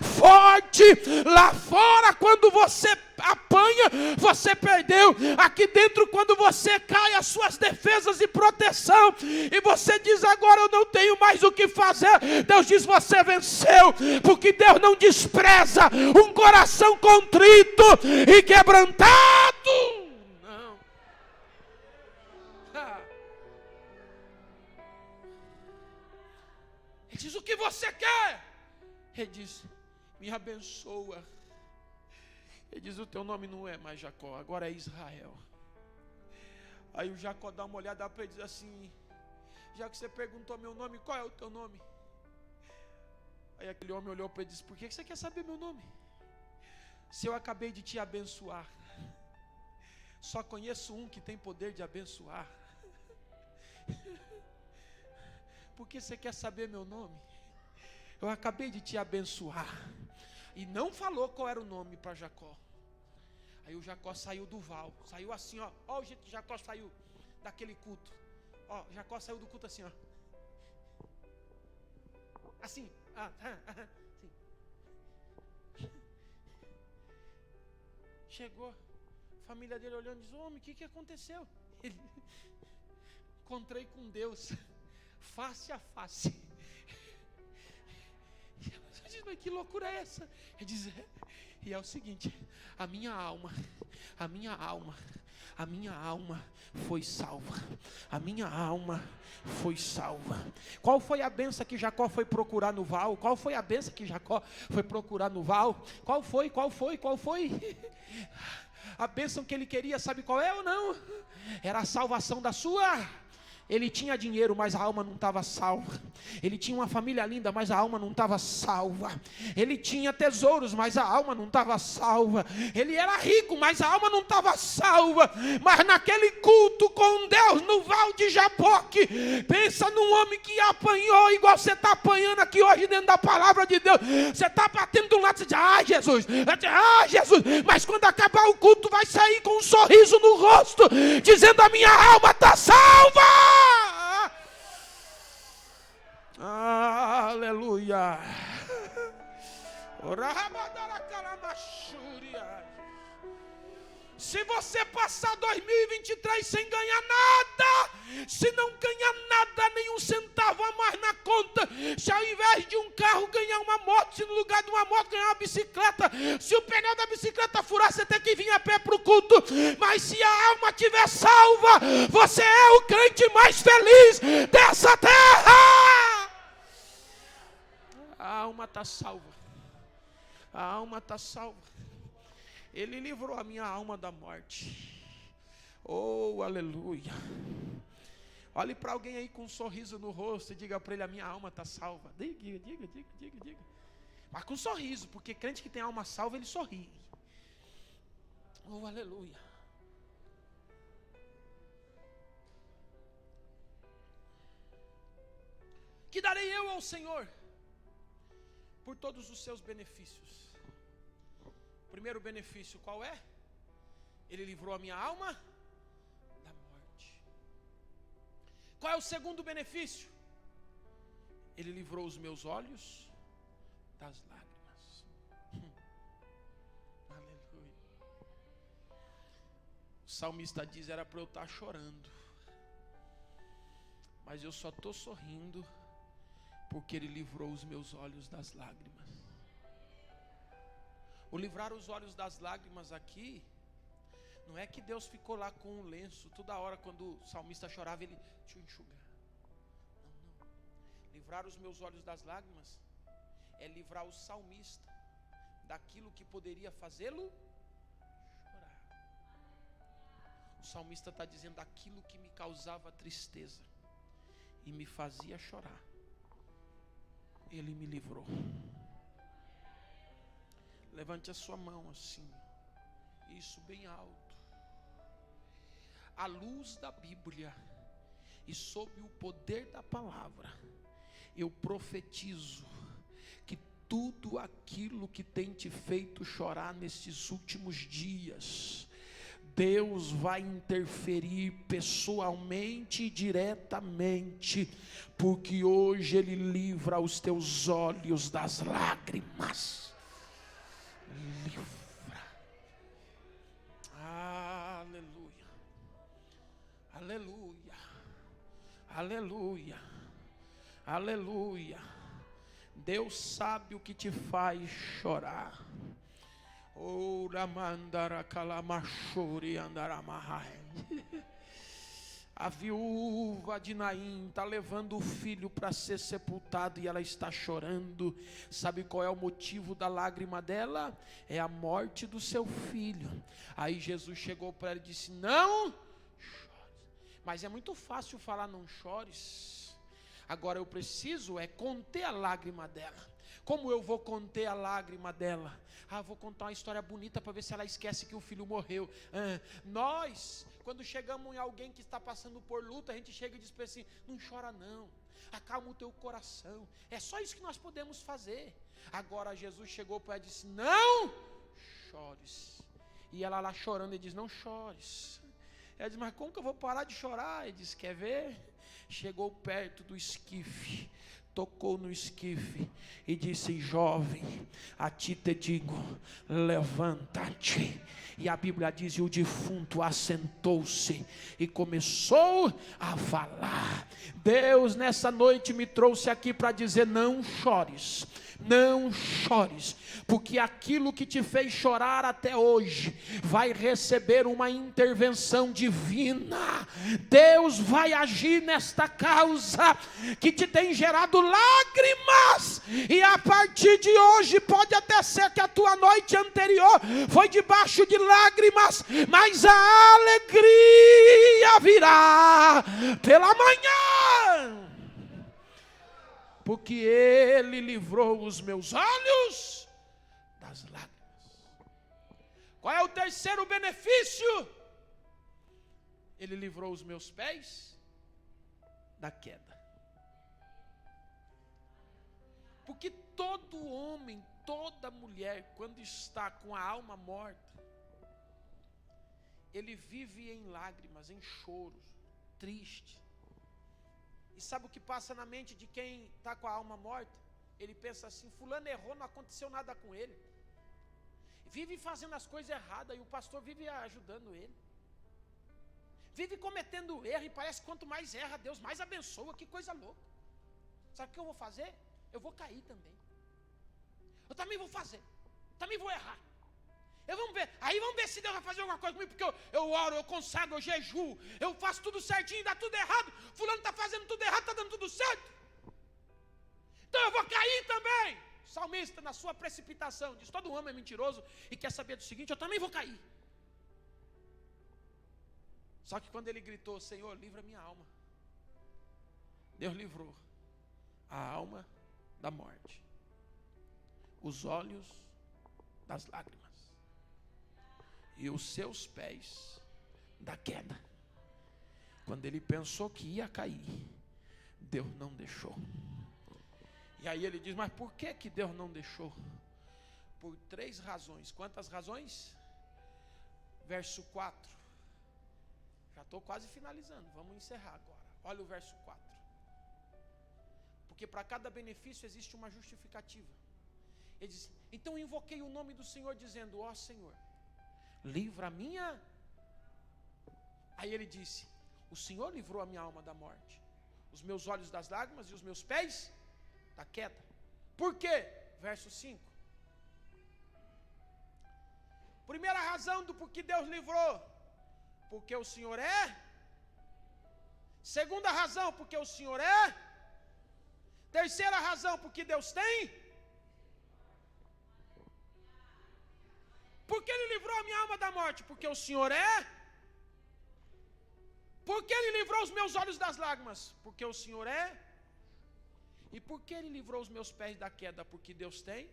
S1: forte. Lá fora, quando você apanha, você perdeu. Aqui dentro, quando você cai, as suas defesas e proteção, e você diz: agora eu não tenho mais o que fazer, Deus diz: você venceu, porque Deus não despreza um coração contrito e quebrantado. Não. Ele diz: o que você quer? Ele diz: me abençoa. Ele diz: o teu nome não é mais Jacó, agora é Israel. Aí o Jacó dá uma olhada para ele e diz assim: já que você perguntou meu nome, qual é o teu nome? Aí aquele homem olhou para ele e disse: por que você quer saber meu nome? Se eu acabei de te abençoar, só conheço um que tem poder de abençoar. Por que você quer saber meu nome? Eu acabei de te abençoar. E não falou qual era o nome para Jacó. Aí o Jacó saiu do val, saiu assim, ó o jeito que Jacó saiu daquele culto. Jacó saiu do culto assim, assim, assim. Chegou, a família dele olhando e diz: homem, o que aconteceu? Ele: encontrei com Deus, face a face. Diz: mas que loucura é essa? Ele diz: e é o seguinte, a minha alma foi salva. A minha alma foi salva. Qual foi a benção que Jacó foi procurar no val? Qual foi a benção que Jacó foi procurar no val? Qual foi? A bênção que ele queria, sabe qual é ou não? Era a salvação da sua. Ele tinha dinheiro, mas a alma não estava salva. Ele tinha uma família linda, mas a alma não estava salva. Ele tinha tesouros, mas a alma não estava salva. Ele era rico, mas a alma não estava salva. Mas naquele culto com Deus, no Val de Jaboque, pensa num homem que apanhou, igual você está apanhando aqui hoje dentro da palavra de Deus. Você está batendo de um lado, você diz: Jesus, Jesus. Mas quando acabar o culto, vai sair com um sorriso no rosto, dizendo: a minha alma está salva. Aleluia. Se você passar 2023 sem ganhar nada, se não ganhar nada, nenhum centavo a mais na conta, se ao invés de um carro ganhar uma moto, se no lugar de uma moto ganhar uma bicicleta, se o pneu da bicicleta furar, você tem que vir a pé para o culto, mas se a alma estiver salva, você é o crente mais feliz dessa terra. A alma está salva. A alma está salva. Ele livrou a minha alma da morte. Oh, aleluia. Olhe para alguém aí com um sorriso no rosto e diga para ele: a minha alma está salva. Diga. Mas com um sorriso, porque crente que tem alma salva, ele sorri. Oh, aleluia. Que darei eu ao Senhor por todos os seus benefícios? O primeiro benefício qual é? Ele livrou a minha alma da morte. Qual é o segundo benefício? Ele livrou os meus olhos das lágrimas. Aleluia. O salmista diz: era para eu estar chorando, mas eu só estou sorrindo porque Ele livrou os meus olhos das lágrimas. O livrar os olhos das lágrimas aqui, não é que Deus ficou lá com um lenço, toda hora quando o salmista chorava, Ele te enxugar. Não. Livrar os meus olhos das lágrimas é livrar o salmista daquilo que poderia fazê-lo chorar. O salmista está dizendo: aquilo que me causava tristeza e me fazia chorar, Ele me livrou. Levante a sua mão assim, isso bem alto. À luz da Bíblia e sob o poder da palavra, eu profetizo que tudo aquilo que tem te feito chorar nesses últimos dias, Deus vai interferir pessoalmente e diretamente, porque hoje Ele livra os teus olhos das lágrimas. Livra. Aleluia. Aleluia. Aleluia. Aleluia. Deus sabe o que te faz chorar. A viúva de Naim está levando o filho para ser sepultado e ela está chorando. Sabe qual é o motivo da lágrima dela? É a morte do seu filho. Aí Jesus chegou para ela e disse: não chores. Mas é muito fácil falar não chores. Agora eu preciso conter a lágrima dela. Como eu vou conter a lágrima dela? Vou contar uma história bonita para ver se ela esquece que o filho morreu. Nós, quando chegamos em alguém que está passando por luta, a gente chega e diz para ele assim: não chora não, acalma o teu coração. É só isso que nós podemos fazer. Agora Jesus chegou para ela e disse: não chores. E ela lá chorando, ele diz: não chores. Ela diz: mas como que eu vou parar de chorar? Ele diz: quer ver? Chegou perto do esquife, tocou no esquife e disse: jovem, a ti te digo, levanta-te. E a Bíblia diz: e o defunto assentou-se e começou a falar. Deus nessa noite me trouxe aqui para dizer: não chores. Não chores, porque aquilo que te fez chorar até hoje vai receber uma intervenção divina. Deus vai agir nesta causa que te tem gerado lágrimas, e a partir de hoje pode até ser que a tua noite anterior foi debaixo de lágrimas, mas a alegria virá pela manhã, porque Ele livrou os meus olhos das lágrimas. Qual é o terceiro benefício? Ele livrou os meus pés da queda. Porque todo homem, toda mulher, quando está com a alma morta, ele vive em lágrimas, em choros, triste. E sabe o que passa na mente de quem está com a alma morta? Ele pensa assim: fulano errou, não aconteceu nada com ele. Vive fazendo as coisas erradas e o pastor vive ajudando ele. Vive cometendo erro e parece que quanto mais erra, Deus mais abençoa. Que coisa louca. Sabe o que eu vou fazer? Eu vou cair também. Eu também vou fazer. Também vou errar. Aí vamos ver se Deus vai fazer alguma coisa comigo, porque eu oro, eu consagro, eu jejuo, eu faço tudo certinho, dá tudo errado. Fulano está fazendo tudo errado, está dando tudo certo. então eu vou cair também. O salmista, na sua precipitação, diz: todo homem é mentiroso e quer saber do seguinte: eu também vou cair. Só que quando ele gritou: Senhor, livra minha alma, Deus livrou a alma da morte, os olhos das lágrimas e os seus pés da queda. Quando ele pensou que ia cair, Deus não deixou. E aí ele diz: mas por que Deus não deixou? Por 3 razões. Quantas razões? Verso 4. Já estou quase finalizando, vamos encerrar agora. Olha o verso 4. Porque para cada benefício existe uma justificativa. Ele diz: então invoquei o nome do Senhor, dizendo: ó Senhor, livra a minha. Aí ele disse: o Senhor livrou a minha alma da morte, os meus olhos das lágrimas e os meus pés da queda. Por quê? Verso 5. Primeira razão do porquê Deus livrou: porque o Senhor é. Segunda razão: porque o Senhor é. Terceira razão: porque Deus tem. Por que Ele livrou a minha alma da morte? Porque o Senhor é. Por que Ele livrou os meus olhos das lágrimas? Porque o Senhor é. E por que Ele livrou os meus pés da queda? Porque Deus tem.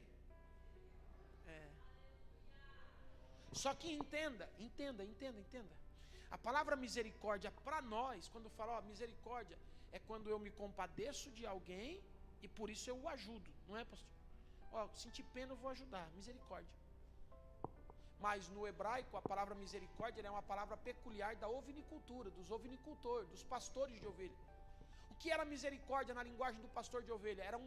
S1: Só que entenda. A palavra misericórdia para nós, quando fala misericórdia, é quando eu me compadeço de alguém e por isso eu o ajudo, não é, pastor? Senti pena, eu vou ajudar, misericórdia. Mas no hebraico a palavra misericórdia é uma palavra peculiar da ovinicultura, dos ovinicultores, dos pastores de ovelha. O que era misericórdia na linguagem do pastor de ovelha? Eram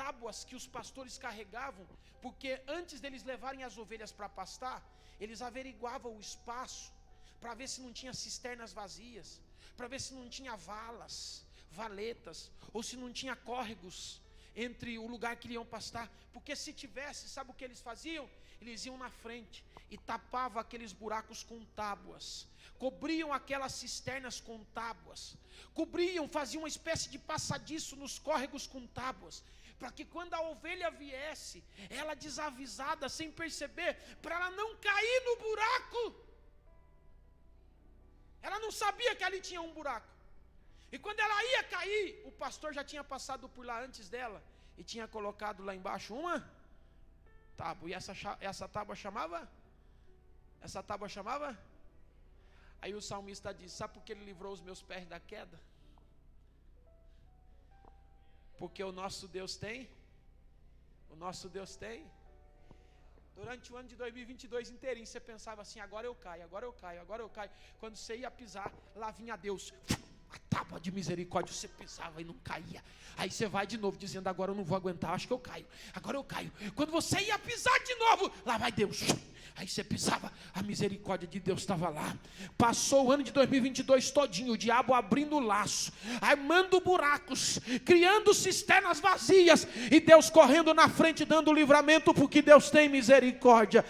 S1: tábuas que os pastores carregavam, porque antes deles levarem as ovelhas para pastar, eles averiguavam o espaço, para ver se não tinha cisternas vazias, para ver se não tinha valetas, ou se não tinha córregos entre o lugar que iriam pastar, porque se tivesse, sabe o que eles faziam? Eles iam na frente e tapavam aqueles buracos com tábuas, cobriam aquelas cisternas com tábuas, faziam uma espécie de passadiço nos córregos com tábuas, para que quando a ovelha viesse, ela desavisada, sem perceber, para ela não cair no buraco. Ela não sabia que ali tinha um buraco. E quando ela ia cair, o pastor já tinha passado por lá antes dela e tinha colocado lá embaixo uma tábua. E essa tábua chamava? Aí o salmista diz: sabe por que ele livrou os meus pés da queda? Porque o nosso Deus tem. Durante o ano de 2022 inteirinho, você pensava assim: agora eu caio. Quando você ia pisar, lá vinha Deus, a tábua de misericórdia, você pisava e não caía. Aí você vai de novo dizendo: agora eu não vou aguentar, acho que eu caio. Quando você ia pisar de novo, lá vai Deus. Aí você pisava, a misericórdia de Deus estava lá. Passou o ano de 2022 todinho, o diabo abrindo laço, armando buracos, criando cisternas vazias, e Deus correndo na frente, dando livramento, porque Deus tem misericórdia.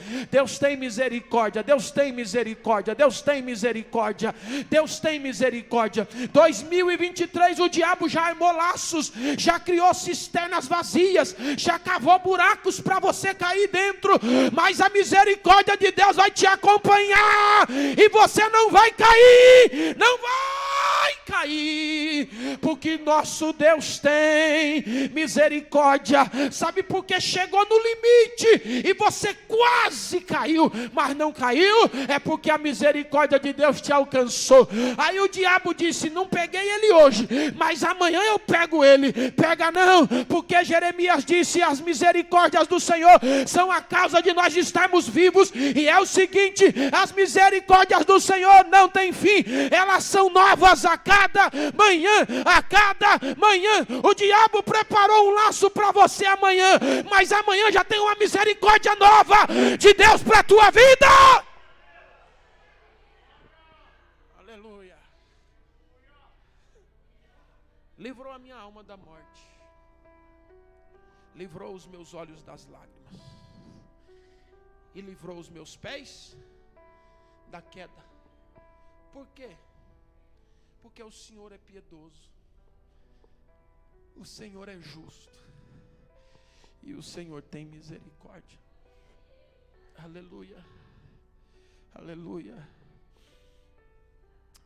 S1: 2023 o diabo já armou laços, já criou cisternas vazias, já cavou buracos para você cair dentro, mas a misericórdia de Deus vai te acompanhar e você não vai cair, porque nosso Deus tem misericórdia. Sabe por que chegou no limite e você quase caiu, mas não caiu? É porque a misericórdia de Deus te alcançou. Aí o diabo disse: não peguei ele hoje, mas amanhã eu pego ele. Pega não, porque Jeremias disse: as misericórdias do Senhor são a causa de nós estarmos vivos. E é o seguinte: as misericórdias do Senhor não têm fim, elas são novas a cada manhã. O diabo preparou um laço para você amanhã, mas amanhã já tem uma misericórdia nova de Deus para a tua vida. Aleluia. Livrou a minha alma da morte, livrou os meus olhos das lágrimas e livrou os meus pés da queda. Por quê? Porque o Senhor é piedoso. O Senhor é justo e o Senhor tem misericórdia. Aleluia, aleluia.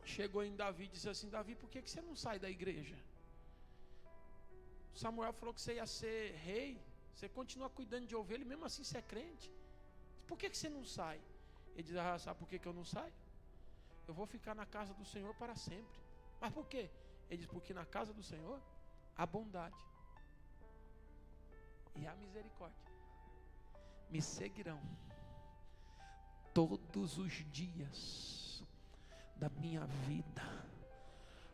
S1: Chegou em Davi e disse assim: Davi, por que você não sai da igreja? Samuel falou que você ia ser rei, você continua cuidando de ovelha, e mesmo assim você é crente. Por que você não sai? Ele diz: sabe por que eu não saio? Eu vou ficar na casa do Senhor para sempre. Mas por quê? Ele diz: porque na casa do Senhor há bondade e há misericórdia. Me seguirão todos os dias da minha vida.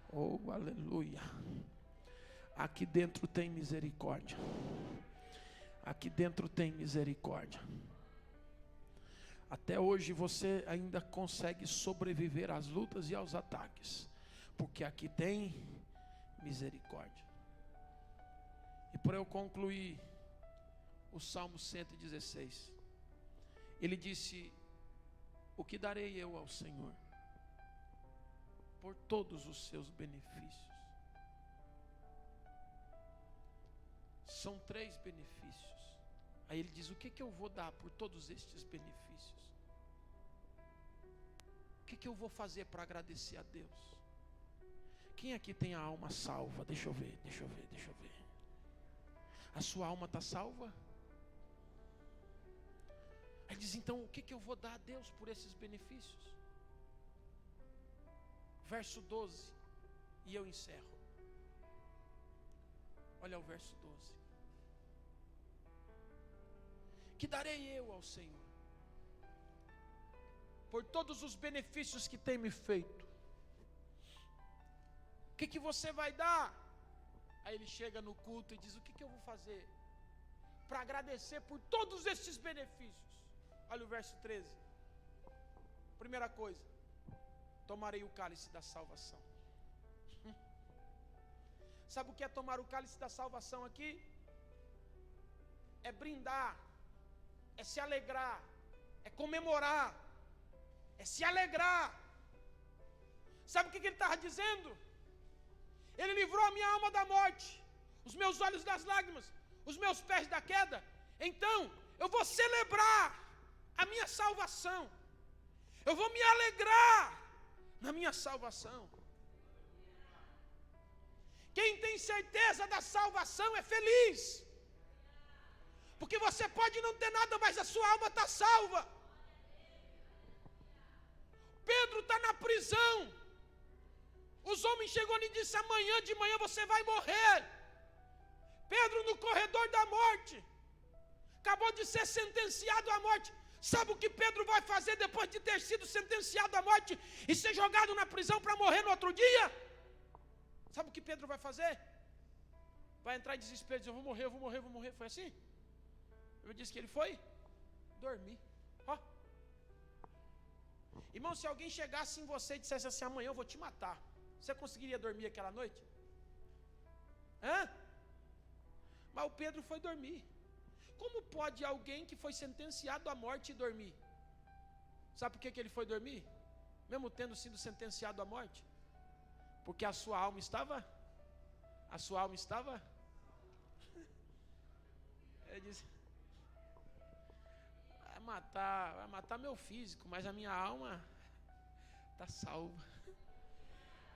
S1: Oh, aleluia. Aqui dentro tem misericórdia. Aqui dentro tem misericórdia. Até hoje você ainda consegue sobreviver às lutas e aos ataques, porque aqui tem misericórdia. E para eu concluir, o Salmo 116, ele disse: o que darei eu ao Senhor por todos os seus benefícios? São 3 benefícios. Aí ele diz: o que eu vou dar por todos estes benefícios? O que eu vou fazer para agradecer a Deus? Quem aqui tem a alma salva? Deixa eu ver. A sua alma está salva? Aí diz: então o que eu vou dar a Deus por esses benefícios? Verso 12, e eu encerro. Olha o verso 12. Que darei eu ao Senhor por todos os benefícios que tem me feito? O que você vai dar? Aí ele chega no culto e diz: o que eu vou fazer para agradecer por todos esses benefícios? Olha o verso 13. Primeira coisa: tomarei o cálice da salvação. Sabe o que é tomar o cálice da salvação aqui? É brindar, é se alegrar, é comemorar, é se alegrar. Sabe o que ele estava dizendo? Ele livrou a minha alma da morte, os meus olhos das lágrimas, os meus pés da queda. Então eu vou celebrar a minha salvação, eu vou me alegrar na minha salvação. Quem tem certeza da salvação é feliz, porque você pode não ter nada, mas a sua alma está salva. Pedro está na prisão, os homens chegou e disse: amanhã de manhã você vai morrer. Pedro no corredor da morte, acabou de ser sentenciado à morte. Sabe o que Pedro vai fazer depois de ter sido sentenciado à morte e ser jogado na prisão para morrer no outro dia? Sabe o que Pedro vai fazer? Vai entrar em desespero e dizer: eu vou morrer. Foi assim? Eu disse que ele foi dormir. Irmão, se alguém chegasse em você e dissesse assim: amanhã eu vou te matar, você conseguiria dormir aquela noite? Mas o Pedro foi dormir. Como pode alguém que foi sentenciado à morte dormir? Sabe por que ele foi dormir? Mesmo tendo sido sentenciado à morte? Porque a sua alma estava? Ele disse: vai matar meu físico, mas a minha alma está salva.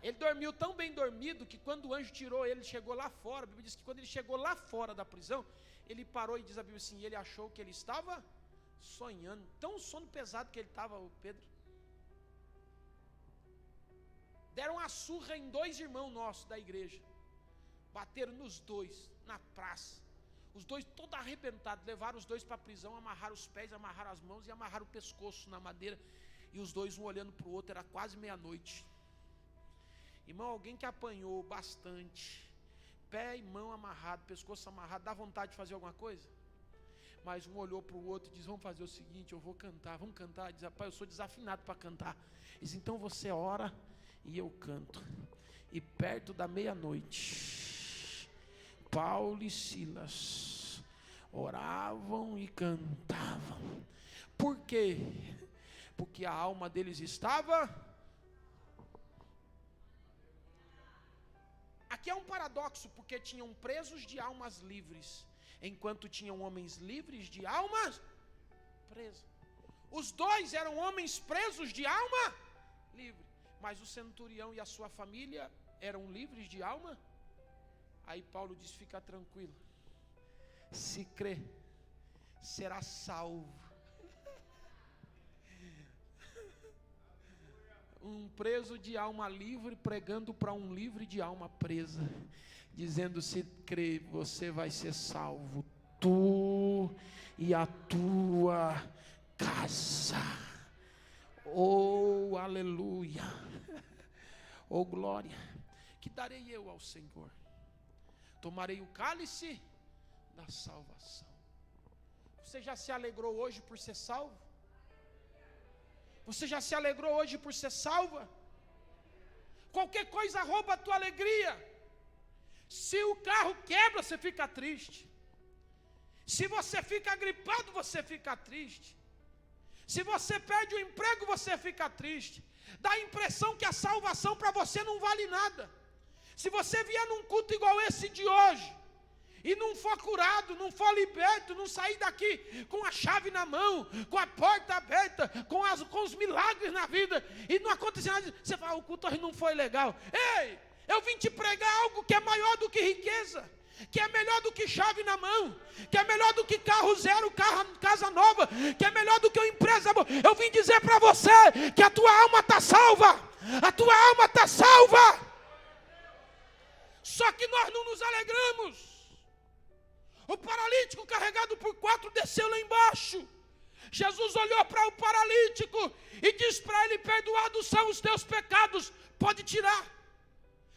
S1: Ele dormiu tão bem dormido que quando o anjo tirou ele, chegou lá fora. A Bíblia diz que quando ele chegou lá fora da prisão, ele parou e diz a Bíblia assim: ele achou que ele estava sonhando. Tão sono pesado que ele estava, o Pedro. Deram uma surra em 2 irmãos nossos da igreja. Bateram nos 2 na praça. Os 2 todos arrebentados. Levaram os 2 para a prisão, amarraram os pés, amarraram as mãos e amarraram o pescoço na madeira. E os 2 um olhando para o outro. Era quase meia-noite. Irmão, alguém que apanhou bastante, pé e mão amarrado, pescoço amarrado, dá vontade de fazer alguma coisa? Mas um olhou para o outro e diz: vamos fazer o seguinte, eu vou cantar. Vamos cantar? Diz: rapaz, eu sou desafinado para cantar. Diz: então você ora e eu canto. E perto da meia-noite, Paulo e Silas oravam e cantavam. Por quê? Porque a alma deles estava... Aqui é um paradoxo, porque tinham presos de almas livres, enquanto tinham homens livres de almas presas. Os dois eram homens presos de alma livre, mas o centurião e a sua família eram livres de alma. Aí Paulo diz: fica tranquilo, se crê, será salvo. Um preso de alma livre pregando para um livre de alma presa, dizendo: se crê, você vai ser salvo, tu e a tua casa. Oh, aleluia. Oh, glória. Que darei eu ao Senhor? Tomarei o cálice da salvação. Você já se alegrou hoje por ser salvo? Você já se alegrou hoje por ser salva? Qualquer coisa rouba a tua alegria. Se o carro quebra, você fica triste. Se você fica gripado, você fica triste. Se você perde o emprego, você fica triste. Dá a impressão que a salvação para você não vale nada. Se você vier num culto igual esse de hoje, e não for curado, não for liberto, não sair daqui com a chave na mão, com a porta aberta, com os milagres na vida, e não acontecer nada, você fala: o culto hoje não foi legal. Ei, eu vim te pregar algo que é maior do que riqueza, que é melhor do que chave na mão, que é melhor do que carro zero, casa nova, que é melhor do que uma empresa boa. Eu vim dizer para você que a tua alma está salva, a tua alma está salva. Só que nós não nos alegramos. O paralítico carregado por 4 desceu lá embaixo. Jesus olhou para o paralítico e disse para ele: perdoados são os teus pecados, pode tirar.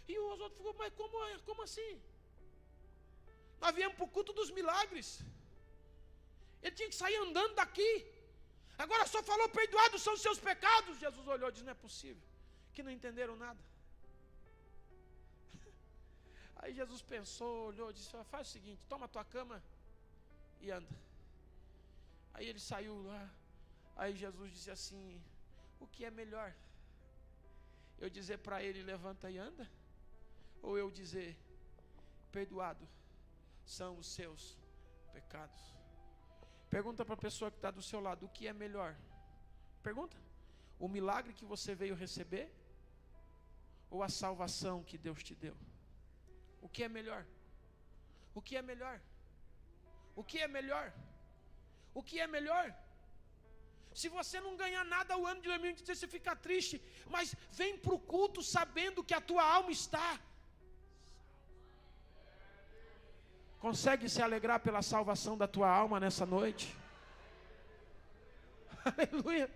S1: E os outros ficou: mas como assim? Nós viemos para o culto dos milagres. Ele tinha que sair andando daqui. Agora só falou: perdoados são os seus pecados. Jesus olhou e disse: não é possível, que não entenderam nada. Aí Jesus pensou, olhou e disse: faz o seguinte, toma a tua cama e anda. Aí ele saiu lá. Aí Jesus disse assim: o que é melhor? Eu dizer para ele: levanta e anda? Ou eu dizer: perdoado são os seus pecados? Pergunta para a pessoa que está do seu lado: o que é melhor? Pergunta: o milagre que você veio receber, ou a salvação que Deus te deu? O que é melhor? O que é melhor? O que é melhor? O que é melhor? Se você não ganhar nada o ano de 2023, você fica triste, mas vem para o culto sabendo que a tua alma está. Consegue se alegrar pela salvação da tua alma nessa noite? Aleluia!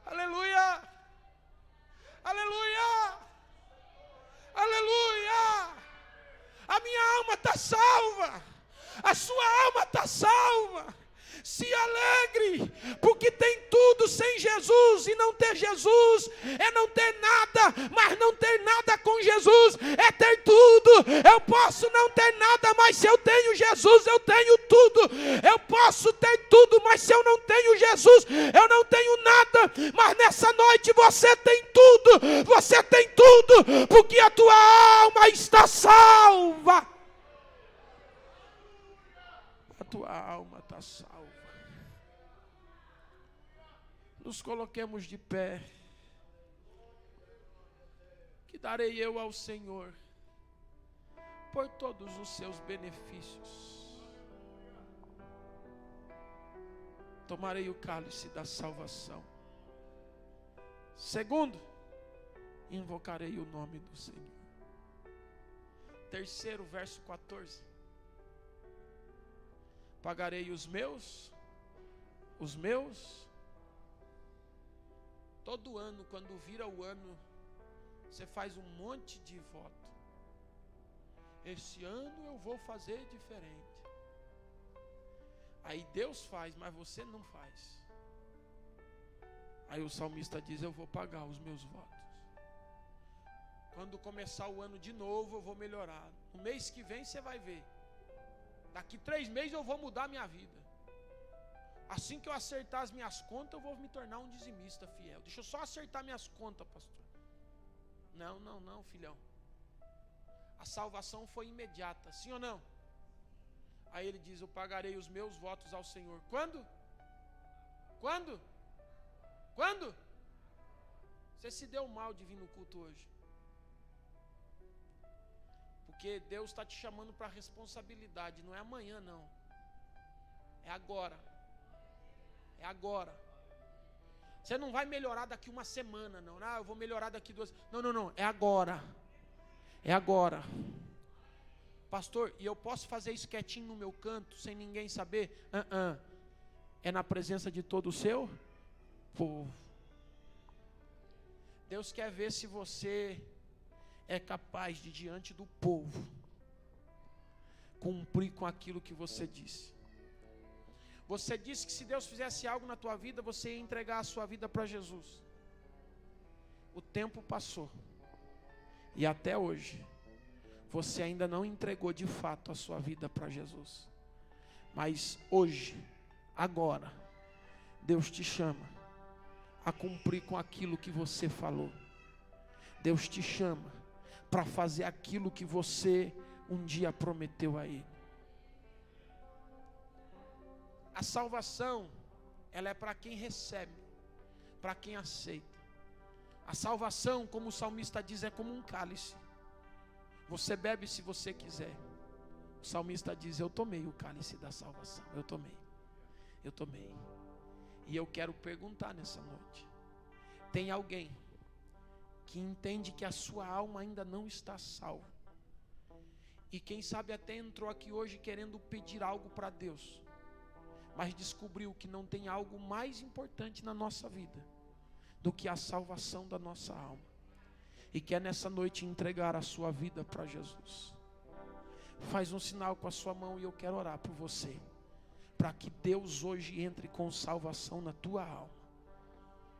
S1: Aleluia! Aleluia! Aleluia! A minha alma está salva. A sua alma está salva. Se alegre, porque tem tudo sem Jesus. E não ter Jesus é não ter nada, mas não ter nada com Jesus é ter tudo. Eu posso não ter nada, mas se eu tenho Jesus, eu tenho tudo. Eu posso ter tudo, mas se eu não tenho Jesus, eu não tenho nada. Mas nessa noite você tem tudo. Você tem tudo, porque a tua alma está salva. A tua alma está salva. Nos coloquemos de pé. Que darei eu ao Senhor por todos os seus benefícios. Tomarei o cálice da salvação. Segundo, invocarei o nome do Senhor. Terceiro, verso 14. Pagarei os meus. Todo ano, quando vira o ano, você faz um monte de voto. Esse ano eu vou fazer diferente. Aí Deus faz, mas você não faz. Aí o salmista diz: eu vou pagar os meus votos. Quando começar o ano de novo, eu vou melhorar. No mês que vem você vai ver. Daqui 3 meses eu vou mudar a minha vida. Assim que eu acertar as minhas contas, eu vou me tornar um dizimista fiel. Deixa eu só acertar minhas contas, pastor. Não, filhão. A salvação foi imediata, sim ou não? Aí ele diz: eu pagarei os meus votos ao Senhor. Quando? Quando? Quando? Você se deu mal de vir no culto hoje. Porque Deus está te chamando para responsabilidade. Não é amanhã, não. É agora. É agora. Você não vai melhorar daqui uma semana, não. Ah, eu vou melhorar daqui 2. Não, não, não. É agora. É agora. Pastor, e eu posso fazer isso quietinho no meu canto, sem ninguém saber? É na presença de todo o seu povo. Deus quer ver se você é capaz de, diante do povo, cumprir com aquilo que você disse. Você disse que se Deus fizesse algo na tua vida, você ia entregar a sua vida para Jesus. O tempo passou. E até hoje, você ainda não entregou de fato a sua vida para Jesus. Mas hoje, agora, Deus te chama a cumprir com aquilo que você falou. Deus te chama para fazer aquilo que você um dia prometeu a Ele. A salvação, ela é para quem recebe, para quem aceita. A salvação, como o salmista diz, é como um cálice. Você bebe se você quiser. O salmista diz: eu tomei o cálice da salvação. Eu tomei. E eu quero perguntar nessa noite: tem alguém que entende que a sua alma ainda não está salva? E quem sabe até entrou aqui hoje querendo pedir algo para Deus, mas descobriu que não tem algo mais importante na nossa vida do que a salvação da nossa alma, e quer nessa noite entregar a sua vida para Jesus. Faz um sinal com a sua mão e eu quero orar por você, para que Deus hoje entre com salvação na tua alma.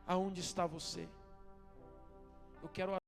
S1: Aonde está você? Eu quero orar.